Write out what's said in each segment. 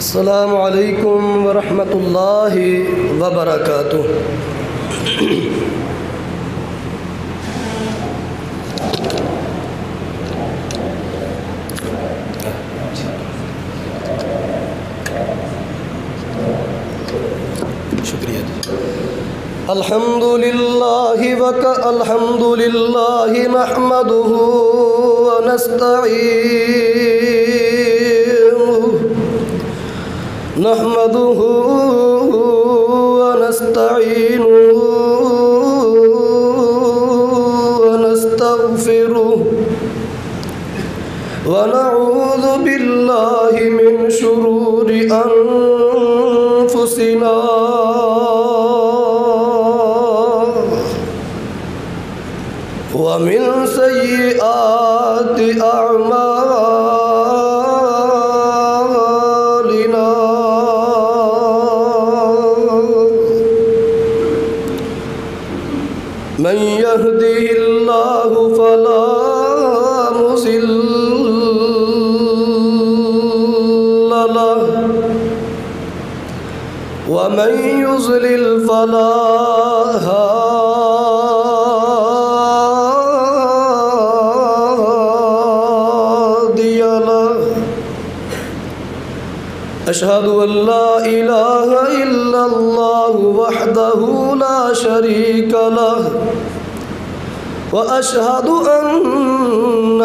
السلام علیکم ورحمۃ اللہ وبرکاتہ۔ شکریہ۔ الحمد للہ نحمدہ ونستعینہ ونستغفرہ ونعوذ باللہ من شرور انفسنا ومن سیئات اعمالنا من يهده الله فلا مضل له ومن يضلل فلا هادي له أشهد أن لا إله إلا الله وحده لا شريك له وأشهد أن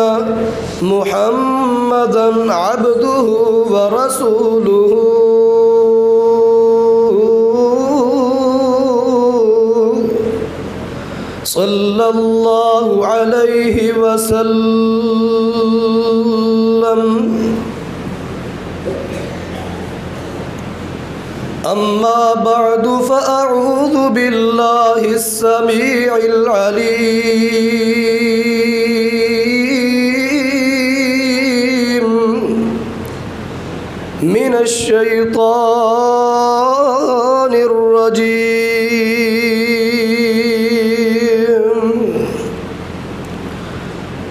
محمدًا عبده ورسوله صلى الله عليه وسلم۔ أما بعد فأعوذ بالله السميع العليم من الشيطان الرجيم۔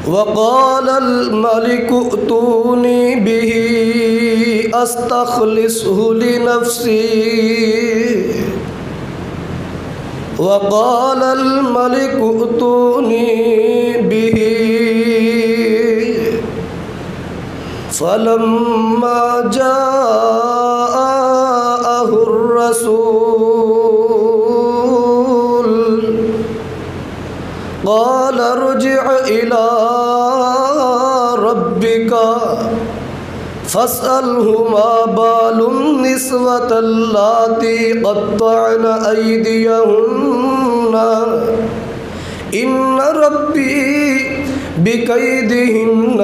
وقال الملك ائتوني به أستخلصه لنفسي وقال الملك ائتوني به فلما جاءه الرسول قال ارجع إلى ربك فاسأله ما بال النسوة اللاتي قطعن أيديهن إن ربي بكيدهن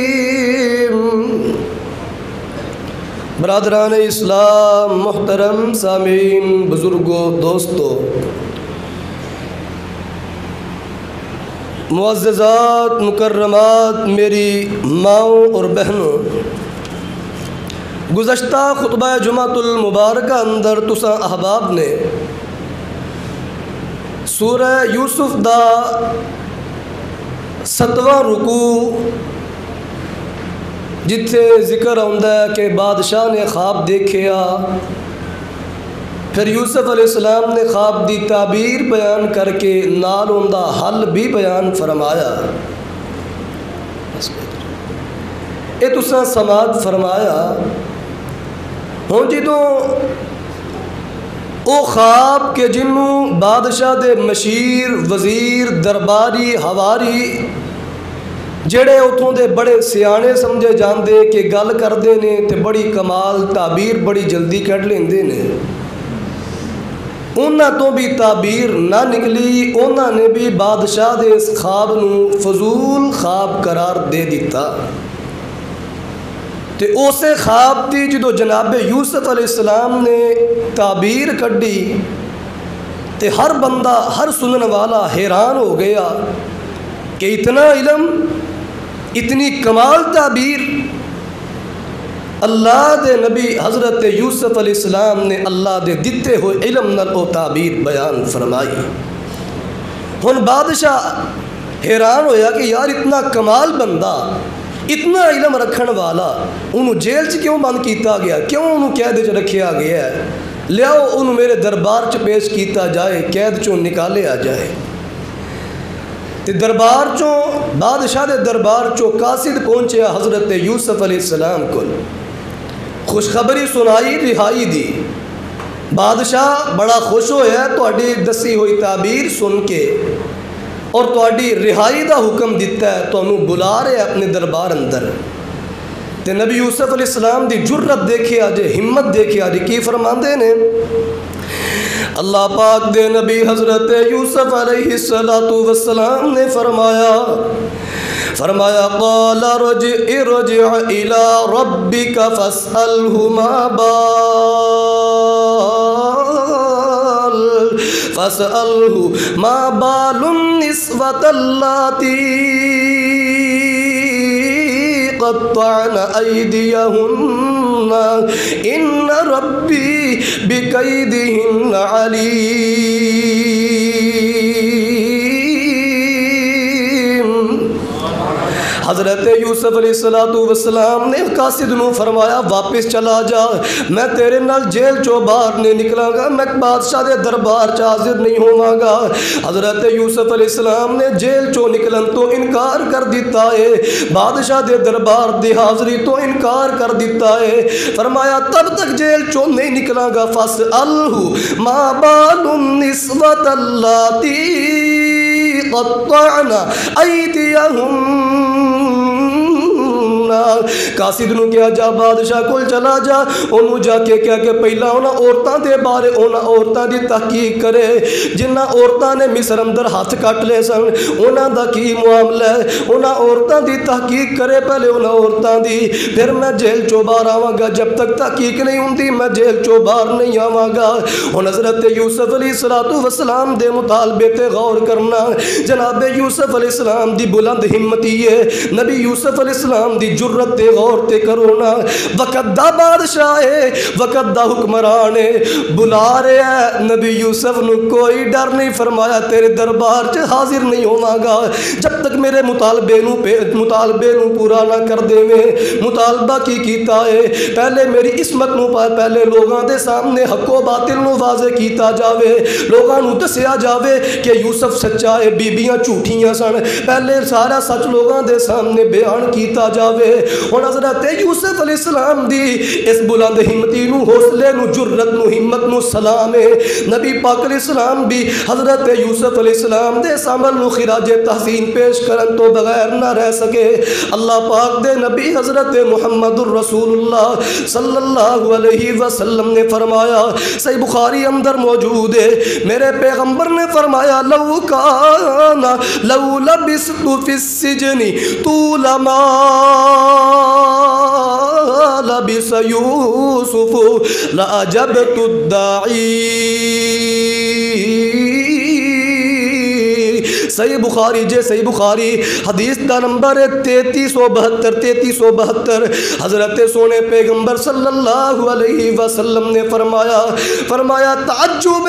عليم۔ برادران اسلام، محترم سامعین، بزرگوں، دوستوں، معززات، مکرمات، میری ماؤں اور بہنوں، گزشتہ خطبہ جمعۃ المبارکہ اندر تساں احباب نے سورہ یوسف دا 7واں رکوع جتھے ذکر آندا ہے کہ بادشاہ نے خواب دیکھیا، پھر یوسف علیہ السلام نے خواب دی تعبیر بیان کر کے نال اوندا حل بھی بیان فرمایا۔ اے تساں سماعت فرمایا ہوں جدوں او خواب کہ جنوں بادشاہ دے مشیر، وزیر، درباری، ہواری جڑے اتھوں دے بڑے سیانے سمجھے جاندے کہ گل کردے نے تے بڑی کمال تعبیر بڑی جلدی کڈ لیندے نے، انہاں تو بھی تعبیر نہ نکلی، انہاں نے بھی بادشاہ دے اس خواب نو فضول خواب قرار دے دیتا۔ تے اسے خواب دی جدو جناب یوسف علیہ السلام نے تعبیر کڈی تے ہر بندہ، ہر سنن والا حیران ہو گیا کہ اتنا علم، اتنی کمال تعبیر اللہ دے نبی حضرت یوسف علیہ السلام نے اللہ دے دیتے ہوئے علم نال او تعبیر بیان فرمائی۔ ہن بادشاہ حیران ہویا کہ یار اتنا کمال بندہ، اتنا علم رکھن والا، انہوں جیل چ کیوں بند کیتا گیا، کیوں انہوں قید چ رکھیا گیا ہے؟ لیاؤ انہوں میرے دربار چ پیش کیتا جائے، قید چوں نکالے آ جائے۔ تے دربار چوں، بادشاہ دے دربار چوں قاصد پہنچیا حضرت یوسف علیہ السلام کو، خوشخبری سنائی رہائی دی۔ بادشاہ بڑا خوش ہویا تہاڈی دسی ہوئی تعبیر سن کے، اور تہاڈی رہائی دا حکم دیتا ہے، تانوں بلا رہے اپنے دربار اندر۔ تے نبی یوسف علیہ السلام دی جرت دیکھے آجے، ہمت دیکھے آجے، کی فرماندے نے؟ اللہ پاک دے نبی حضرت یوسف علیہ السلام نے فرمایا قال ارجع الى ربك فاسأله ما بال النسوة اللاتي قطعن أيديهن إن ربي بكيدهن عليم۔ حضرت یوسف علیہ السلام نے قاصد نو فرمایا واپس چلا جا، میں تیرے نال جیل چو باہر نہیں نکلاں گا، میں بادشاہ دے دربار چ حاضر نہیں ہوواں گا۔ حضرت یوسف علیہ السلام نے جیل چو نکلن تو انکار کر دیتا ہے، بادشاہ دے دربار دی حاضری تو انکار کر دیتا ہے۔ فرمایا تب تک جیل چو نہیں نکلاں گا، فاسألہ ما بال النسوة اللاتي قطعن أيديهن۔ قاصد نو کیا جا بادشاہ کول چلا جا، انہوں جا کے کیا کہ پہلا انہاں عورتاں دے بارے انہاں عورتاں دی تحقیق کرے جنہاں عورتاں نے مصر اندر ہاتھ کٹ لے سن، انہاں دا کی معاملہ ہے، انہاں عورتاں دی تحقیق کرے پہلے انہاں عورتاں دی، پھر میں جیل چو باہر آواں گا، جب تک تحقیق نہیں ہوندی میں جیل چو باہر نہیں آواں گا۔ اور حضرت یوسف علیہ السلام دے مطالبے تے غور کرنا، جناب یوسف علیہ السلام دی بلند ہمتی ہے، نبی یوسف علیہ السلام دی جرت تے غور تے کرونا، وقت دا بادشاہ ہے، وقت دا حکمران ہے، بلا رہے ہیں نبی یوسف نو، کوئی ڈر نہیں، فرمایا تیرے دربار چ حاضر نہیں ہوواں گا جب تک میرے مطالبے نو پورا نہ کر دے میں۔ مطالبہ کی کیتا ہے، پہلے میری عصمت نو پہلے لوگاں دے سامنے حق و باطل نو واضح کیتا جاوے، لوگاں نو دسیا جاوے کہ یوسف سچا ہے، بیبیاں جھوٹیاں سن، پہلے سارا سچ لوگاں دے سامنے بیان کیتا جاوے۔ اور حضرت یوسف علیہ السلام دی اس بلند ہمتی نو، حوصلے نو، جرت نو، ہمت نو سلام ہے۔ نبی پاک علیہ السلام بھی حضرت یوسف علیہ السلام دے اس عمل نو خراج تحسین پیش کرن تو بغیر نہ رہ سکے۔ اللہ پاک دے نبی حضرت محمد الرسول اللہ صلی اللہ علیہ وسلم نے فرمایا، صحیح بخاری اندر موجود ہے، میرے پیغمبر نے فرمایا لو لبست فی السجن طول ما لبس یوسف لأجبت الداعی۔ صحیح بخاری صحیح بخاری حدیث دا نمبر 3372 حضرت سونے پیغمبر صلی اللہ علیہ وسلم نے فرمایا تعجب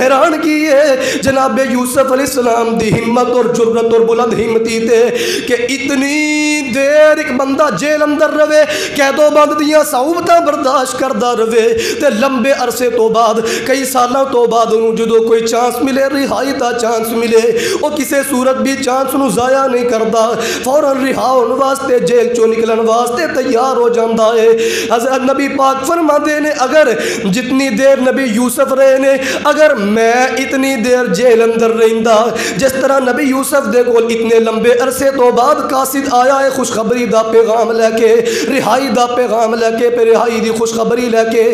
حیران کیے جناب یوسف علیہ السلام دی ہمت اور جرت اور بلند ہمتی تے کہ اتنی دیر ایک بندہ جیل اندر رہے، قید و بند دیاں صعوبتاں برداشت کردہ رہے تے لمبے عرصے تو بعد کئی سالوں تو بعد انہوں جدو کوئی چانس ملے، رہائی دا چانس ملے، وہ کسے صورت بھی چانس نو ضائع نہیں کردا، فوراً رہا ہونے واسطے جیل چو نکلن واسطے تیار ہو جاندا ہے۔ حضرت نبی پاک فرماندے نے اگر جتنی دیر نبی یوسف رہے نے، اگر میں اتنی دیر جیل اندر رہندا، جس طرح نبی یوسف دے کول اتنے لمبے عرصے تو بعد قاصد آیا ہے خوشخبری دا پیغام لے کے، رہائی دا پیغام لے کے، پھر رہائی دی خوشخبری لے کے،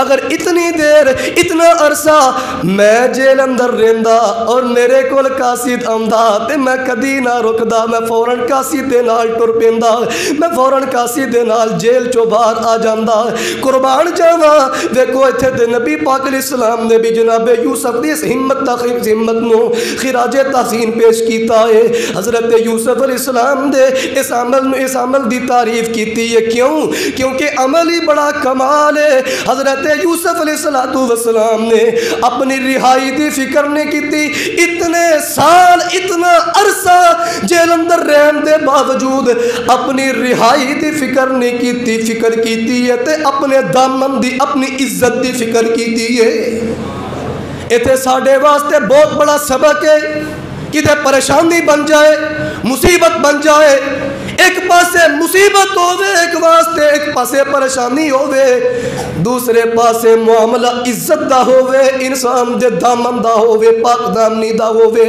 اگر اتنی دیر اتنا عرصہ میں جیل اندر رہندا اور میرے کول قاصد آندا تے میں کدی نہ رکدا، میں فوراً قاصد دے نال ٹر پیندا، میں فوراً قاصد دے نال جیل چو باہر آ جاندا، قربان جاواں۔ دیکھو ایتھے تے نبی پاک علیہ السلام نے بھی جناب یوسف دی اس ہمت نو خراج تحسین پیش کیتا ہے۔ حضرت یوسف علیہ السلام دے اس عمل دی تعریف کیتی ہے، کیونکہ عمل ہی بڑا کمال ہے۔ حضرت یوسف علیہ السلام نے اپنی رہائی دی فکر نہیں کیتی، اتنے سال اتنا عرصہ جیل اندر رہن دے باوجود اپنی رہائی دی فکر نہیں کیتی، فکر کیتی ہے تے اپنے دامن دی اپنی عزت دی فکر کیتی ہے۔ ایتھے ساڈے واسطے بہت بڑا سبق ہے، کدھے پریشانی بن جائے، مصیبت بن جائے، ایک پاسے مصیبت ہوئے ایک واسطے، ایک پاسے پریشانی ہوئے، دوسرے پاسے معاملہ عزت دا ہوئے، انسان دے دامن دا ہوئے، پاک دامنی دا ہوئے،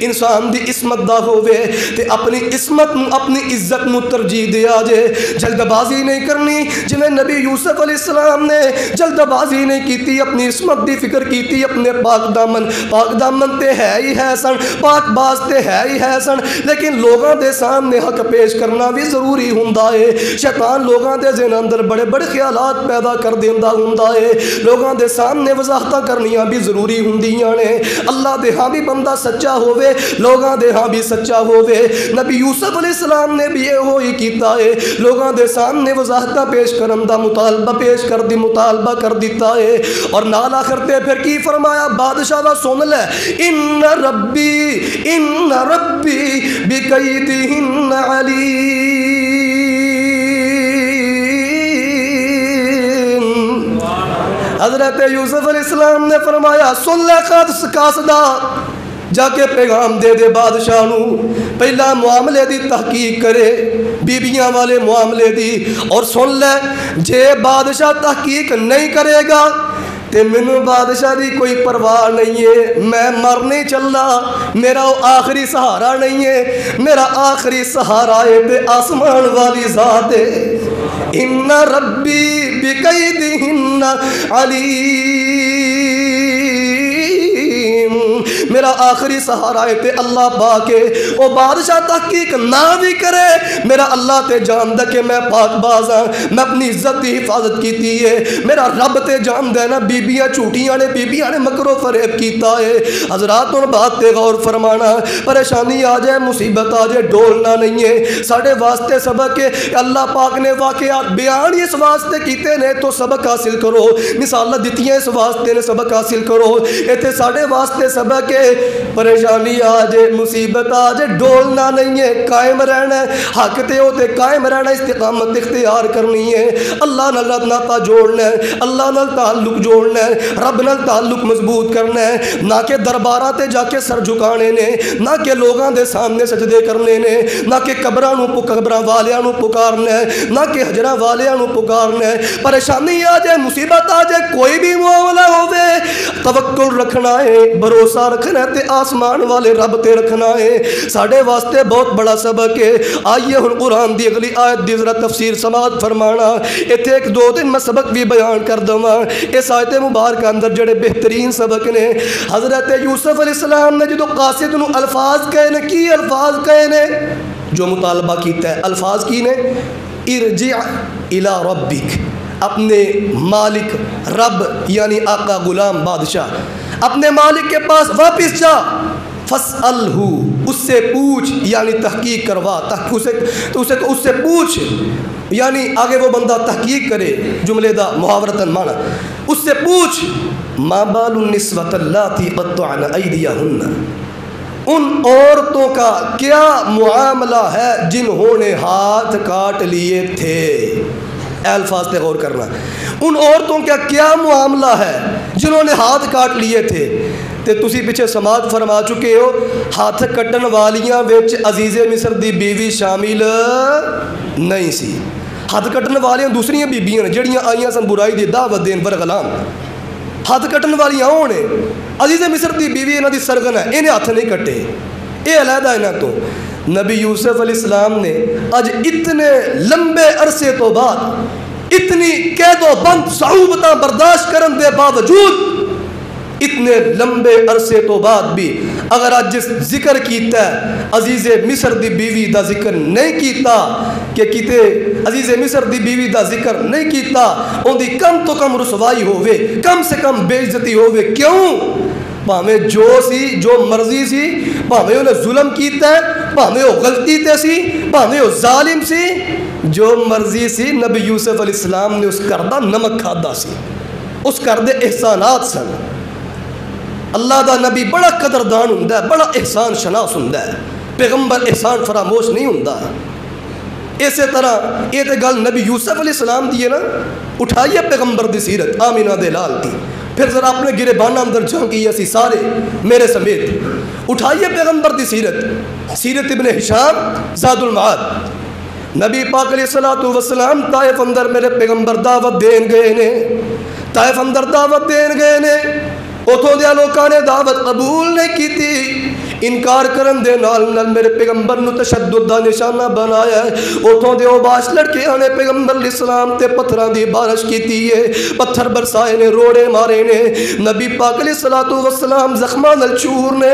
انسان دی عصمت دا ہوئے، تے اپنی عصمت اپنی عزت نو ترجیح دیا جے۔ جلد بازی نہیں کرنی، جنہیں نبی یوسف علیہ السلام نے جلد بازی نہیں کیتی، اپنی عصمت دی فکر کیتی، اپنے پاک دامن تے ہے ہی ہے سن، پاک باز تے ہے ہی ہے سن، لیکن لوگاں دے سامنے حق پیش کرنا بھی ضروری ہوندا ہے۔ شیطان لوگاں دے ذہن اندر بڑے بڑے خیالات پیدا کر دیندا ہوندا ہے، لوگاں دے سامنے وضاحتاں کرنیاں بھی ضروری ہوندیاں نے۔ اللہ دے ہاں بھی بندہ سچا ہوئے، لوگاں دے ہاں بھی سچا ہوئے۔ نبی یوسف علیہ السلام نے بھی یہ ہوئی کیتا ہے، لوگاں دے سامنے وضاحتاں پیش کرن دا مطالبہ کر دیتا ہے، اور نال آخر تے پھر کی فرمایا بادشاہ دا سن لے، ان ربی بکیدہن علیم۔ حضرت یوسف علیہ السلام نے فرمایا سن لے قاصدہ، جا کے پیغام دے دے بادشاہ نو، پہلا معاملے دی تحقیق کرے، بیبیاں والے معاملے دی، اور سن لے جے بادشاہ تحقیق نہیں کرے گا تے مینوں بادشاہ دی کوئی پرواہ نہیں ہے، میں مر نہیں چلنا، میرا وہ آخری سہارا نہیں ہے، میرا آخری سہارا ہے تے آسمان والی ذات ہے۔ ان ربی بکیدہن علیم، میرا آخری سہارا ہے تے اللہ پاک ہے۔ وہ بادشاہ تحقیق نہ بھی کرے، میرا اللہ تے جاندہ کہ میں پاک باز ہاں، میں اپنی عزت دی حفاظت کیتی ہے، میرا رب تے جاندہ ہے نا بیبیاں جھوٹیاں نے مکر و فریب کیتا ہے۔ حضرات ان بات تے غور فرمانا، پریشانی آ جائے مصیبت آ جائے ڈولنا نہیں ہے، ساڑھے واسطے سبق ہے، اللہ پاک نے واقعات بیان اس واسطے کیتے نے تو سبق حاصل کرو، مثال دیتی ہیں اس واسطے نے سبق حاصل کرو، ایتھے ساڑھے واسطے سبق ہے، پریشانی آ جائے مصیبت آ جائے ڈولنا نہیں ہے، قائم رہنا ہے، حق تے ہوتے قائم رہنا، استقامت اختیار کرنی ہے، اللہ نال ناتا جوڑنا ہے، اللہ نال تعلق جوڑنا ہے، رب نال تعلق مضبوط کرنا ہے، نہ کہ درباراں تے جا کے سر جھکانے نے، نہ کہ لوگاں دے سامنے سجدے کرنے نے، نہ کہ قبراں والیاں نو پکارنا ہے، نہ کہ حجراں والیاں نو پکارنا ہے۔ پریشانی آ جائے مصیبت آ جائے کوئی بھی معاملہ ہوے، توکل رکھنا ہے، بھروسہ رکھنا ہے تے آسمان والے رب تے رکھنا ہے۔ ساڈے واسطے بہت بڑا سبق ہے۔ آئیے ہن قرآن دی اگلی آیت دی ذرا تفسیر سماعت فرمانا، ایتھے ایک دو دن میں سبق بھی بیان کر دواں۔ اس آیت مبارکہ اندر جڑے بہترین سبق نے، حضرت یوسف علیہ السلام نے جدو قاصد نو الفاظ کہے نے، کی الفاظ کہے نے جو مطالبہ کیتا ہے، الفاظ کی نے ارجع الی ربک، اپنے مالک رب یعنی آقا غلام بادشاہ اپنے مالک کے پاس واپس جا، فاسألہ، اس سے پوچھ یعنی تحقیق کروا، اس سے پوچھ یعنی آگے وہ بندہ تحقیق کرے، جملے دا محاورتاً مانا، اس سے پوچھ ما بال النسوۃ اللاتی قطعن ایدیہن، ان عورتوں کا کیا معاملہ ہے جنہوں نے ہاتھ کاٹ لیے تھے۔ اے الفاظ تے غور کرنا، ان عورتوں کا کیا معاملہ ہے جنہوں نے ہاتھ کاٹ لیے تھے۔ تے تسی پیچھے سماعت فرما چکے ہو، ہاتھ کٹن والیاں وچ عزیز مصر دی بیوی شامل نہیں سی، ہاتھ کٹن والیاں دوسریاں بیبیاں نے جڑیاں آئیاں سن برائی دی دعوت دین برغلام، ہاتھ کٹن والیاں ہونے، عزیز مصر دی بیوی انہاں دی سرگن ہے، انہیں ہاتھ نہیں کٹے، اے علیحدہ انہاں تو۔ نبی یوسف علیہ السلام نے آج اتنے لمبے عرصے تو بعد، اتنی قید و بند صعوبتاں برداشت کرن دے باوجود، اتنے لمبے عرصے تو بعد بھی اگر آج جس ذکر کیتا ہے عزیز مصر دی بیوی دا ذکر نہیں کیتا، کہ کیتے عزیز مصر دی بیوی دا ذکر نہیں کیتا، ان دی کم تو کم رسوائی ہوئے، کم سے کم بے عزتی ہوئے، کیوں؟ پاہمیں جو سی، جو مرضی سی، پاہمیں انہیں ظلم کیتا ہے، پاہمیں وہ غلطی تے سی، پاہمیں وہ ظالم سی، جو مرضی سی، نبی یوسف علیہ السلام نے اس کردہ نمک کھادا سی، اس کردے احسانات سن۔ اللہ دا نبی بڑا قدردان ہوندا ہے، بڑا احسان شناس ہوندا ہے، پیغمبر احسان فراموش نہیں ہوندا۔ اسی طرح یہ تو گل نبی یوسف علیہ السلام دی ہے نا، اٹھائیے پیغمبر دی سیرت آمینہ دے لال دی، پھر ذرا اپنے گریبانہ اندر جھانکیے اسی سارے میرے سمیت، اٹھائیے پیغمبر دی سیرت، سیرت ابن ہشام زاد المعاد۔ نبی پاک علیہ السلام طائف اندر میرے پیغمبر دعوت دین گئے نے، طائف اندر دعوت دین گئے نے، اتھوں دے لوکاں نے دعوت قبول نہیں کیتی، انکار کرن دے نال میرے پیغمبر نو تشدد دا نشانہ بنایا ہے۔ اتھوں دے اوباش لڑکے آنے پیغمبر علیہ السلام تے پتھراں دی بارش کیتی ہے، پتھر برسائے نے، روڑے مارے نے، نبی پاک علیہ السلام زخماں نال چور نے،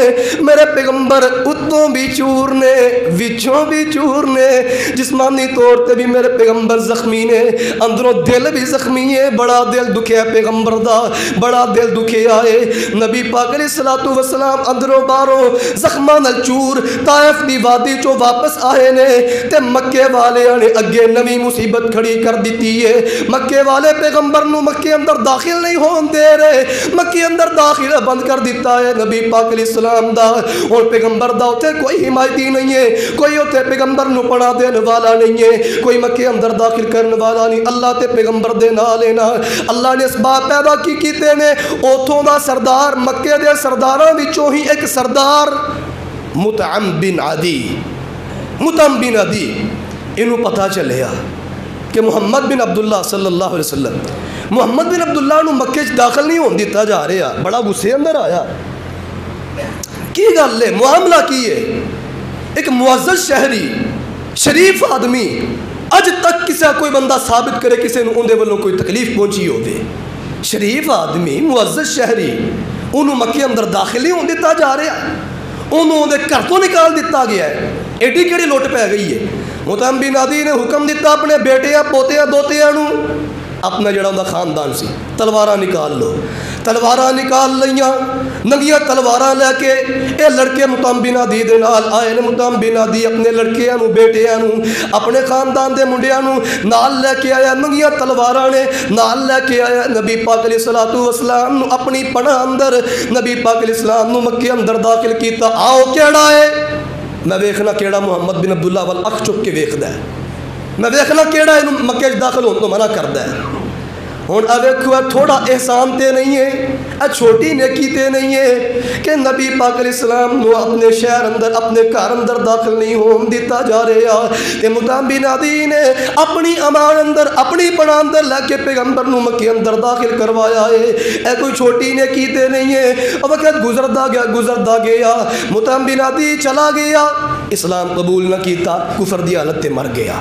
میرے پیغمبر اتوں بھی چور نے، وچوں بھی چور نے، جسمانی طور تے بھی میرے پیغمبر زخمی نے، اندروں دل بھی زخمی ہے، بڑا دل دکھیا پیغمبر دا، بڑا دل دکھیا ہے۔ نبی پاک علیہ السلام اندروں باہروں زخماں نال چور طائف دی وادی چوں واپس آئے نے، تے مکے والے نے اگے نویں مصیبت کھڑی کر دیتی ہے۔ مکے والے پیغمبر نو مکے اندر داخل نہیں ہون دے رہے، مکے اندر داخل بند کر دیتا ہے نبی پاک علیہ السلام دا، اور پیغمبر دا اتھے کوئی حمایتی نہیں ہے، کوئی اتھے پیغمبر نو پڑا دین والا نہیں ہے، کوئی مکے اندر داخل کرن والا نہیں۔ اللہ تے پیغمبر دے نال نا، اللہ نے اسباب پیدا کیتے نے، اوتھوں دا سردار، مکے دے سرداراں وچوں ہی ایک سردار مطعم بن عدی، مطعم بن عدی، انہوں پتہ چلیا کہ محمد بن عبداللہ صلی اللہ علیہ وسلم، محمد بن عبداللہ نو مکے داخل نہیں ہون دیتا جا رہا، بڑا غصے اندر آیا۔ کی گل ہے، معاملہ کی ہے؟ ایک معزز شہری، شریف آدمی، اج تک کسی کوئی بندہ ثابت کرے کسی نے اندے والوں کوئی تکلیف پہنچی ہوئے، شریف آدمی، معزز شہری، انہوں مکے اندر داخل نہیں ہون دیتا جا رہا، انہوں نے گھر تو نکال دیتا گیا ہے، ایڈی کیڑی لوٹ پہ گئی ہے۔ مطعم بن عدی نے حکم دیتا اپنے بیٹیاں پوتیاں دوتیاں نو، اپنا جڑا اندہ خاندان سی، تلواراں نکال لو، تلواراں نکال لیاں، ننگیاں تلواراں لے کے اے لڑکے مطعم بن عدی دے نال آئے نے۔ مطعم بن عدی اپنے لڑکیاں نو، بیٹیاں نو، اپنے خاندان دے منڈیاں نو نال لے کے آیا، ننگیاں تلواراں نے نال لے کے آیا۔ نبی پاک علیہ السلام نو اپنی پناہ اندر نبی پاک علیہ السلام نو مکے اندر داخل کیتا۔ آؤ کیڑا ہے؟ میں ویکھنا کیڑا محمد بن عبداللہ وال اکھ چک کے ویکھدا ہے، میں ویکھنا کیڑا انہوں مکے داخل ہون تو منع کردا ہے۔ ہن ویکھو تھوڑا احسان تے نہیں ہے، چھوٹی نیکی تے نہیں ہے کہ نبی پاک علیہ السلام نو اپنے شہر اندر، اپنے گھر اندر داخل نہیں ہون دیتا جا رہا، تے مطعم بن عدی نے اپنی امان اندر، اپنی پناہ اندر لے کے پیغمبر نو مکے اندر داخل کروایا ہے۔ اے کوئی چھوٹی نیکی تے نہیں ہے۔ وقت گزردا گیا، مطعم بن عدی چلا گیا، اسلام قبول نہ کیتا، کفر دی حالت تے مر گیا۔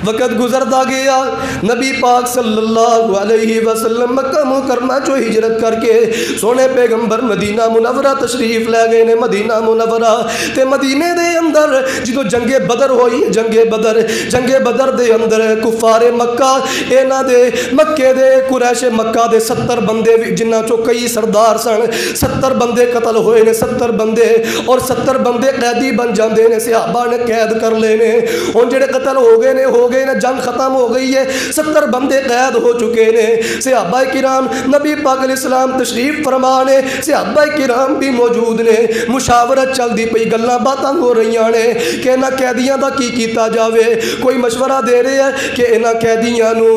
وقت گزردا گیا، نبی پاک صلی اللہ علیہ وسلم مکہ مکرمہ چو ہجرت کر کے سونے پیغمبر مدینہ منورہ تشریف لے گئے نے۔ مدینہ منورہ تے مدینے دے اندر جدو جنگ بدر ہوئی، جنگ بدر دے اندر کفار مکہ اینا دے مکے دے قریش مکہ دے 70 بندے جنہ چو کئی سردار سن، 70 بندے قتل ہوئے نے، 70 بندے، اور 70 بندے قیدی بن جاندے نے، صحابہ نے قید کر لے نے۔ ان جڑے قتل ہو گئے نے، جنگ ختم ہو گئی ہے، 70 بندے قید ہو چکے نے۔ صحابہ کرام نبی پاک علیہ السلام تشریف فرما نے، صحابہ کرام بھی موجود نے، مشاورت چل دی پئی، گلاں باتاں ہو رہیاں نے کہ انہاں قیدیاں دا کی کیتا جاوے۔ کوئی مشورہ دے رہے ہے کہ انہاں قیدیاں نو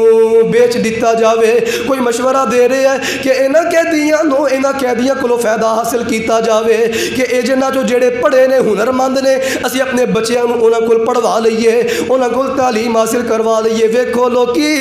بیچ دیتا جاوے، کوئی مشورہ دے رہے ہے کہ انہاں قیدیاں کولوں فائدہ حاصل کیتا جاوے، کہ اے جنہاں جو جڑے پڑھے نے، ہنرمند نے، اسی اپنے بچیاں نو انہاں کول پڑھوا لئیے، انہاں کول تعلیم حاصل کروا لئیے۔ ویکھو لوکی،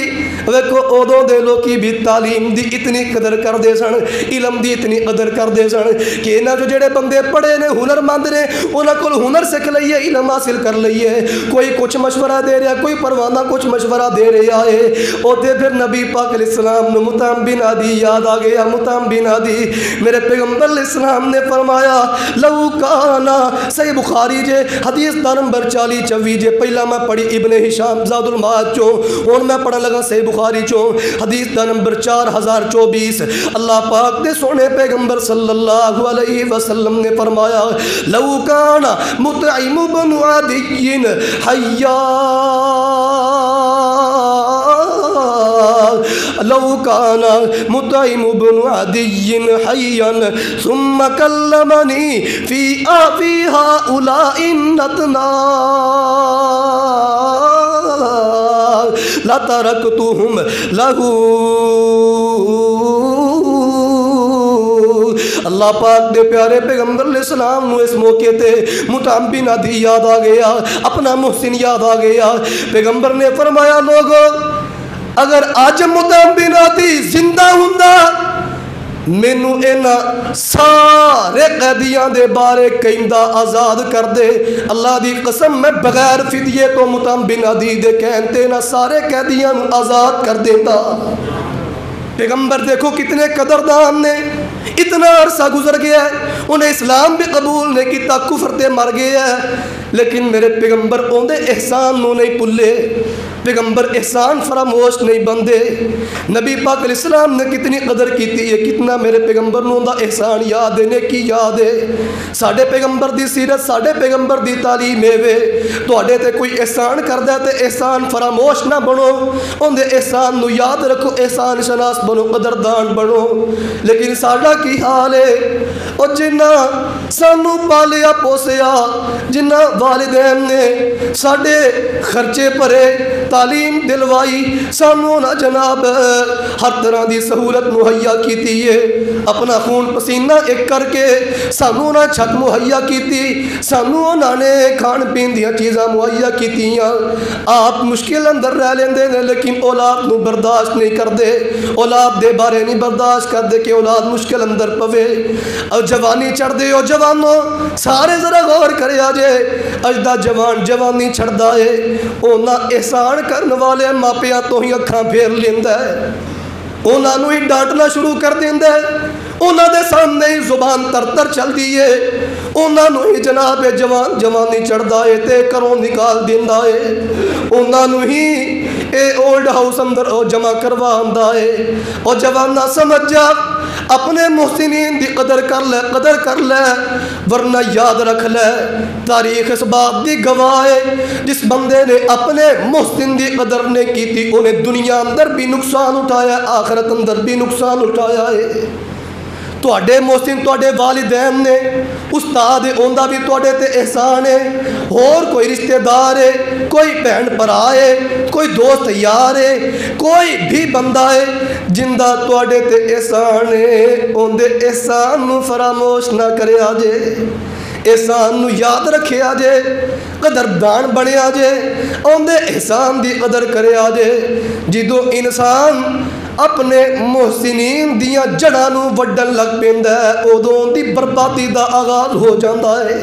ویکھو ادوں دے لوکی بھی تعلیم دی اتنی قدر کر دے سن، علم دی اتنی قدر کر دے سن کہ انہاں جو جڑے بندے پڑھے نے، ہنرمند نے، انہاں کول ہنر سکھ لئیے، علم حاصل کر لئیے۔ کوئی کچھ مشورہ دے رہا، کوئی پروانہ کچھ مشورہ دے رہا ہے۔ اوتے پھر نبی پاک علیہ السلام نے مطعم بن عدی یاد آ گیا۔ مطعم بن عدی، میرے پیغمبر علیہ السلام نے فرمایا لو کانا، صحیح بخاری جے حدیث نمبر 40-24 جے، پہلا میں پڑھی ابن ہشام زاد المعاد چوں، ہن میں پڑھن لگا صحیح بخاری چوں، حدیث دا نمبر 4024۔ اللہ پاک دے سونے پیغمبر صلی اللہ علیہ وسلم نے فرمایا لو کان مطعم بن عدی حیا لو كان مطعم بن عدي حيا ثم كلمني في هؤلاء النتنا لتركتهم له. اللہ پاک دے پیارے پیغمبر علیہ السلام نو اس موقع تے مطعم بن عدی یاد آ گیا، اپنا محسن یاد آ گیا. پیغمبر نے فرمایا لوگو اگر آج مطعم بن عدی زندہ ہوندا مینوں انہاں سارے قیدیاں دے بارے کہندا آزاد کر دے. اللہ دی قسم میں بغیر فدیے تو مطعم بن عدی دے کہن تے نہ سارے قیدیاں نو آزاد کر دیندا. پیغمبر دیکھو کتنے قدردان نے، اتنا عرصہ گزر گیا ہے، انہیں اسلام بھی قبول نہیں کیتا، کفر تے مر گیا ہے، لیکن میرے پیغمبر اوندے احسان نو نہیں پلے. پیغمبر احسان فراموش نہیں بندے. نبی پاک علیہ السلام نے کتنی قدر کیتی ہے، کتنا میرے پیغمبر نو دا احسان یاد ہے، نیکی یاد ہے. ساڈے پیغمبر دی سیرت، ساڈے پیغمبر دی تعلیم ہے تواڈے تے کوئی احسان کردا تے احسان فراموش نہ بنو، اوندے احسان نو یاد رکھو، احسان شناس بنو، قدردان بنو. لیکن ساڈا کی حال ہے، او جنہ سانو پالیا پوسیا، جنہ والدین نے ساڈے خرچے بھرے، تعلیم دلوائی، سانو نہ جناب ہر طرح دی سہولت مہیا کیتی ہے، اپنا خون پسینہ ایک کر کے سانو نہ چھت مہیا کیتی، سانو انہوں نے کھان پین دیا چیزاں مہیا کیتیاں. آپ مشکل اندر رہ لیندے نے لیکن اولاد نو برداشت نہیں کر دے، اولاد دے بارے نہیں برداشت کر دے کہ اولاد مشکل اندر پوے. اور جوانی چڑھ دے، اور جوانوں سارے ذرا غور کرے آجے اجدہ جوان جوانی چھڑ دائے، اونا احسان کرنے والے ماپیاں تو ہی اکھاں پھیر لیندہ ہے، اونا نو ہی ڈانٹنا شروع کر دیندہ ہے، اونا دے سامنے ہی زبان تر تر چل دیئے، اونا نو ہی جناب جوان جوانی چڑھ دائے تے کروں نکال دیندہ ہے، اونا نو ہی اے اولڈ ہاؤس اندر جمع کروان دائے. اور جوان نہ سمجھ جا اپنے محسنین دی قدر کر لے ورنہ یاد رکھ لے تاریخ اس بات دی گواہ ہے جس بندے نے اپنے محسن دی قدر نے کی تھی انہیں دنیا اندر بھی نقصان اٹھایا، آخرت اندر بھی نقصان اٹھایا ہے. تواڈے محسن تواڈے والدین نے، استاد اوندا بھی تواڈے تے احسان ہے، اور کوئی رشتہ دار ہے، کوئی بہن بھرا ہے، کوئی دوست یار ہے، کوئی بھی بندہ ہے جندہ تواڈے تے احسان ہے، اوندے احسان نو فراموش نہ کرے آجے، احسان نو یاد رکھے آجے، قدردان بنے آجے، اوندے احسان دی قدر کرے آجے. جدو انسان اپنے محسنین دیاں جڑانوں وڈن لگ پیندہ ہے ادوں دی بربادی دا آغاز ہو جاندہ ہے.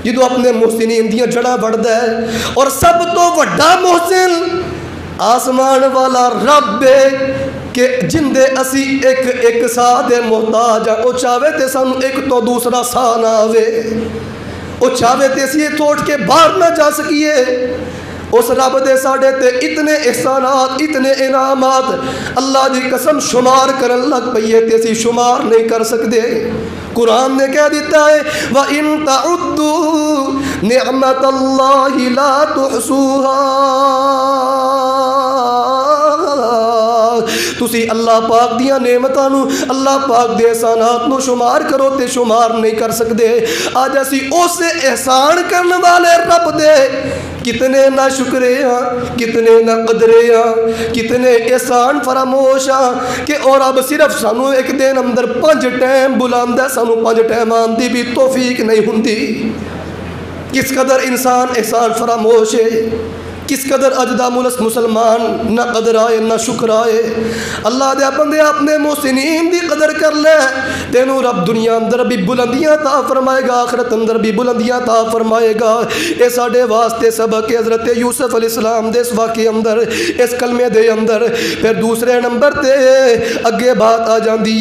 جدو اپنے محسنین دیاں جڑاں وڈدہ ہے، اور سب تو وڈا محسن آسمان والا رب ہے کہ جندے اسی ایک ساہ دے محتاج ہیں. او چاہوے تے سانو ایک تو دوسرا ساہ نہ آوے، او چاہوے تے اسی توڑ کے باہر نہ جا سکیے. اس رب دے ساڑے تے اتنے احسانات، اتنے انعامات اللہ دی قسم شمار کرن لگ پئیے تے اسی شمار نہیں کر سکتے. قرآن نے کہہ دیتا ہے وَإِن تَعُدُّوا نِعْمَةَ اللَّهِ لَا تُحْصُوهَا. تسی اللہ پاک دیاں نعمتاں نو، اللہ پاک دے احسانات نو شمار کرو تے شمار نہیں کر سکتے. آج اسی اسے احسان کرنے والے رب دے کتنے نہ شکرے ہیں، کتنے نہ قدرے ہیں، کتنے احسان فراموش ہیں کہ اور اب صرف سانو ایک دن اندر 5 ٹائم بلاندہ، سانو 5 ٹائم آندی بھی توفیق نہیں ہوندی. کس قدر انسان احسان فراموش ہے، کس قدر اجدہ ملس مسلمان نہ قدر آئے نہ شکر آئے. اللہ دے بندے اپنے محسنین دی قدر کر لے، تینوں رب دنیا اندر بھی بلندیاں تا فرمائے گا، آخرت اندر بھی بلندیاں تا فرمائے گا. اے ساڑے واسطے سبق حضرت یوسف علیہ السلام دے اس واقعے اندر، اس کلمے دے اندر. پھر دوسرے نمبر تے اگے بات آ جاندی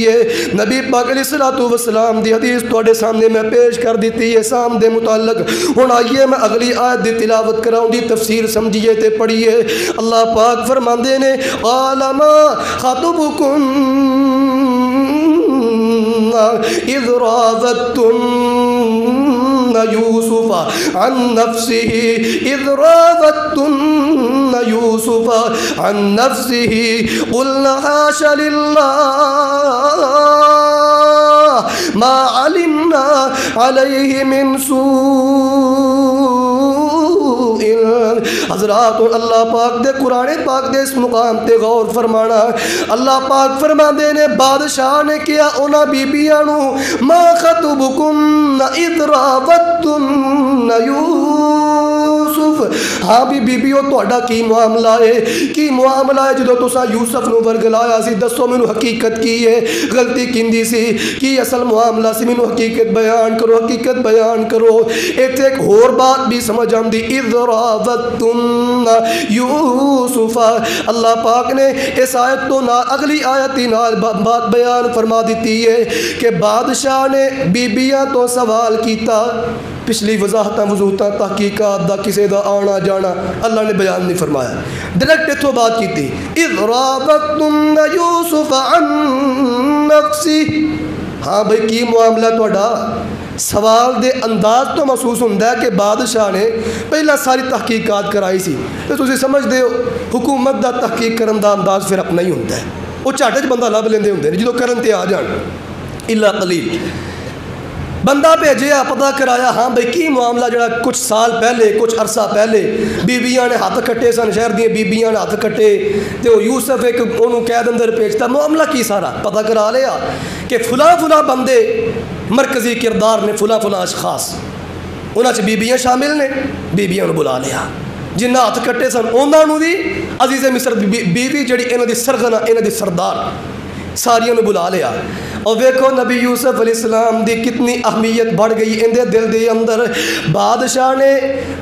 ہے نبی پاک علیہ السلام دی حدیث توڑے سامنے میں پیش کر دیتی ہے سام دے متعلق. ہن آئیے میں اگلی آیت دی تلاوت کراؤں دی تفسیر سمجھیے تے پڑھیے. اللہ پاک فرماندے نے قال ما خطبکم اذ راودتم يوسف عن نفسه إذ راودتن يوسف عن نفسه قلنا حاش لله ما علمنا عليه من سوء. حضرات اللہ پاک دے قرآن پاک دے اس مقام تے غور فرمانا. اللہ پاک فرما دے نے بادشاہ نے کیا انہاں بیبیاں نو ما خطبکن اذ راودتن یوسف. ہاں بھی بیبیو تہاڈا کی معاملہ ہے؟ کی معاملہ ہے جدو تساں یوسف نو ورگلایا سی؟ دسو مینوں حقیقت کی ہے؟ غلطی کیندی سی؟ کی اصل معاملہ سی؟ مینوں حقیقت بیان کرو، حقیقت بیان کرو. ایتھے ایک اور بات بھی سمجھ آندی اذ راودتن یوسف. اللہ پاک نے اس آیت تو اگلی آیت ہی نال بات بیان فرما دیتی ہے کہ بادشاہ نے بیبیاں تو سوال کیتا. پچھلی وضاحتاں وضوحتاں تحقیقات دا کسے دا آنا جانا اللہ نے بیان نہیں فرمایا، ڈائریکٹ اتھوں بات کی تھی اذ راودتن یوسف عن نفسی. ہاں بھائی کی معاملہ تہاڈا؟ سوال دے انداز تو محسوس ہوتا ہے کہ بادشاہ نے پہلا ساری تحقیقات کرائی سی تو تسی سمجھ دے ہو حکومت دا تحقیق کرن دا انداز پھر اپنا ہی ہوتا ہے. وہ جھٹ وچ بندہ لب لیندے ہوندے نے جدوں کرن تے آ جان الا قلیل. بندہ بھیجیا پتہ کرایا ہاں بھائی کی معاملہ جڑا کچھ سال پہلے کچھ عرصہ پہلے بیبیاں نے ہاتھ کٹے سن، شہر دیاں بیبیاں نے ہاتھ کٹے تے وہ یوسف ایک انہوں قید اندر بھیجتا. معاملہ کی سارا پتہ کرا لیا کہ فلاں فلاں بندے مرکزی کردار نے، فلاں فلاں اشخاص انہاں چ بیبیاں شامل نے. بیبیاں نو بلا لیا جنہ ہاتھ کٹے سن انہاں نو بھی عزیز مصر بیوی جڑی انہاں دی سرغنہ انہاں دی سردار ساریاں نو بلا لیا. اور ویکھو نبی یوسف علیہ السلام دی کتنی اہمیت بڑھ گئی اندے دل دے اندر. بادشاہ نے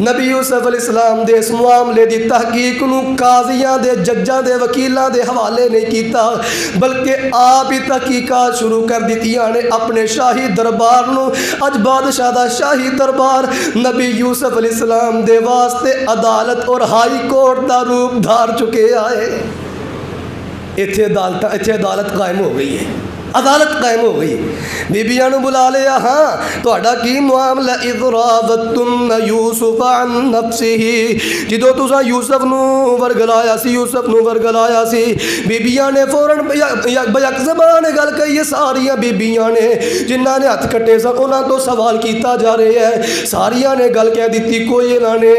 نبی یوسف علیہ السلام دے اس معاملے دی تحقیق نو قاضیاں دے ججاں دے وکیلاں دے حوالے نہیں کیتا بلکہ آپ ہی تحقیقات شروع کر دتیاں نے اپنے شاہی دربار نو. اج بادشاہ دا شاہی دربار نبی یوسف علیہ السلام دے واسطے عدالت اور ہائی کورٹ دا روپ دھار چکے آئے. ایتھے عدالت قائم ہو گئی ہے، عدالت قائم ہو گئی. بیبیاں نو بلا لیا ہاں تہاڈا کی معاملہ اذ راودتن یوسف عن نفسه. جدو تساں یوسف نو ورگلایا سی بیبیاں نے فوراً بیک زبان گل کہی ہے. ساریاں بیبیاں نے جنہاں نے ہاتھ کٹے سن انہاں تو سوال کیتا جا رہے ہے، ساریاں نے گل کہہ دیتی، کوئی انہاں نے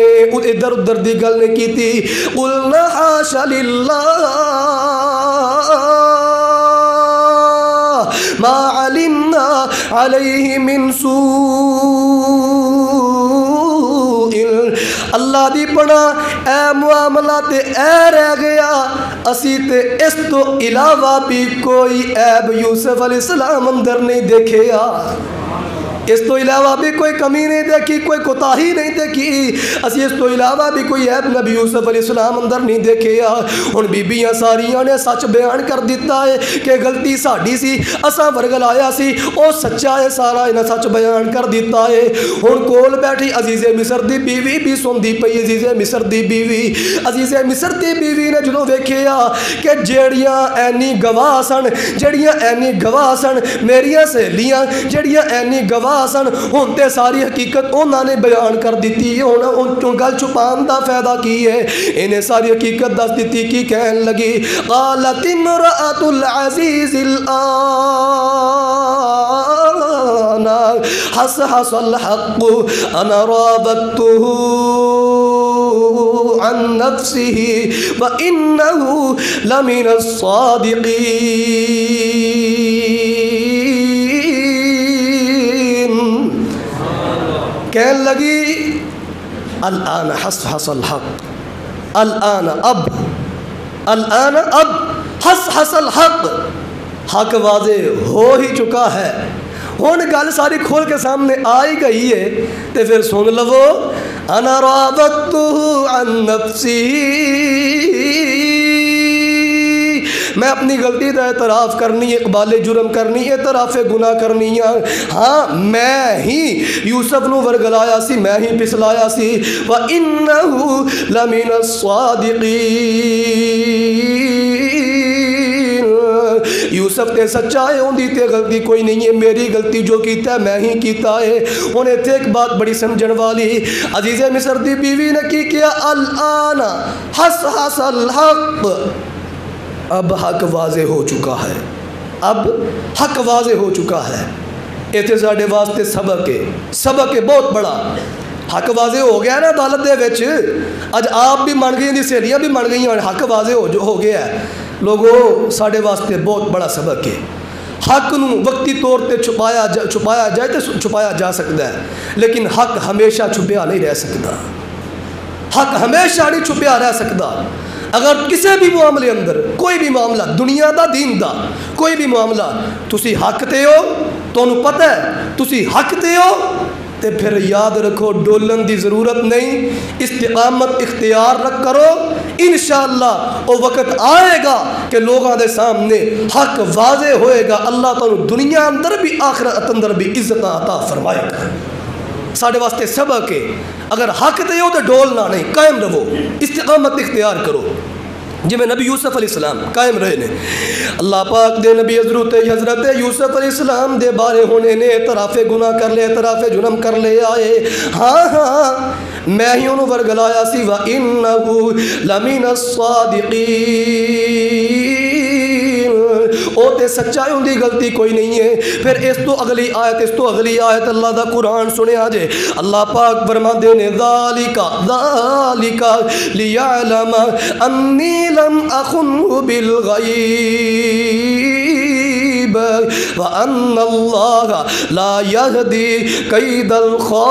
ادھر ادھر دی گل نہیں کیتی. قلنا حاش للہ ما علمنا علیہ من سوء. اللہ دی پناہ اے معاملہ تے اے رہ گیا اسی تے اس تو علاوہ بھی کوئی عیب یوسف علیہ السلام اندر نہیں دیکھیا، اس تو علاوہ بھی کوئی کمی نہیں دیکھی، کوئی کوتاہی نہیں دیکھی. اسی اس تو علاوہ بھی کوئی عیب نبی یوسف علیہ السلام اندر نہیں دیکھیا. ہن بیبیاں ساریاں نے سچ بیان کر دیتا ہے کہ غلطی ساڈی سی، اساں ورگلایا سی، او سچا ہے سارا، انہاں سچ بیان کر دیتا ہے. ہن کول بیٹھی عزیز مصر دی بیوی بھی سندی پئی. عزیز مصر دی بیوی نے جدوں ویکھیا کہ جیڑیاں اینی گواہ سن میریاں سہیلیاں جیڑیاں اینی گواہ سن ہن تے ساری حقیقت انہاں نے بیان کر دیتی. ہن ان گل چھپان دا فائدہ کی ہے؟ انہیں ساری حقیقت دس دیتی. کی کہن لگی؟ قالت امرأۃ العزیز الآن حصحص الحق انا راودته عن نفسه وانه لمن الصادقین. کہنے لگی الآن حصحص الحق، الآن اب حصحص الحق، حق واضح ہو ہی چکا ہے. ہون گل ساری کھول کے سامنے آئی گئی ہے تے پھر سن لو انا راودته عن نفسی. میں اپنی غلطی دا اعتراف کرنی، اقبال جرم کرنی، اعتراف گناہ کرنی. ہاں میں ہی یوسف نو ورگلایا سی، میں ہی پسلایا سی. وَإِنَّهُ لَمِنَ الصَّادِقِينَ. یوسف تے سچا ہے، اندی تے غلطی کوئی نہیں ہے، میری غلطی جو کیتا ہے میں ہی کیتا ہے۔ انہیں تے ایک بات بڑی سمجھن والی، عزیز مصر دی بیوی نے کی کیا، الان حس الحق، اب حق واضح ہو چکا ہے، اب حق واضح ہو چکا ہے۔ ایتھے ساڈے واسطے سبق ہے بہت بڑا، حق واضح ہو گیا نا عدالت دے وچ، اج آپ بھی من گئی، سہیلیاں بھی من گئی، حق واضح ہو گیا ہے۔ لوگوں ساڈے واسطے بہت بڑا سبق ہے۔ حق نو وقتی طور تے چھپایا جائے تو چھپایا جا سکتا ہے، لیکن حق ہمیشہ چھپیا نہیں رہ سکتا، حق ہمیشہ نہیں چھپیا رہ سکتا۔ اگر کسی بھی معاملے اندر، کوئی بھی معاملہ، دنیا دا دین دا کوئی بھی معاملہ، تسی حق تے ہو، تانوں پتہ ہے تسی حق تے ہو، تے پھر یاد رکھو ڈولن دی ضرورت نہیں، استقامت اختیار رکھ کرو، انشاءاللہ وہ وقت آئے گا کہ لوگوں دے سامنے حق واضح ہوئے گا، اللہ تعالیٰ دنیا اندر بھی آخرت اندر بھی عزت عطا فرمائے گا۔ ساڑھے واسطے سبق ہے، اگر حق تے ہو تو ڈولنا نہیں، قائم رہو، استقامت اختیار کرو، جی میں نبی یوسف علیہ السلام قائم رہے نے۔ اللہ پاک دے نبی حضرت یوسف علیہ السلام دے بارے ہونے نے اعتراف گناہ کر لے، اعتراف جرم کر لے آئے، ہاں میں ہی انہوں ورگلایا سی، وَإِنَّهُ لَمِنَ الصَّادِقِينَ، او تے سچائی ان دی غلطی کوئی نہیں ہے۔ پھر اس تو اگلی آیت اللہ دا قرآن سنے آجے، اللہ پاک فرما دینے، ذَالِكَ لِيَعْلَمَ أَنِّي لَمْ أَخُنْهُ بِالْغَيْبِ وَأَنَّ اللَّهَ لَا يَهْدِي كَيْدَ الْخَائِنِينَ۔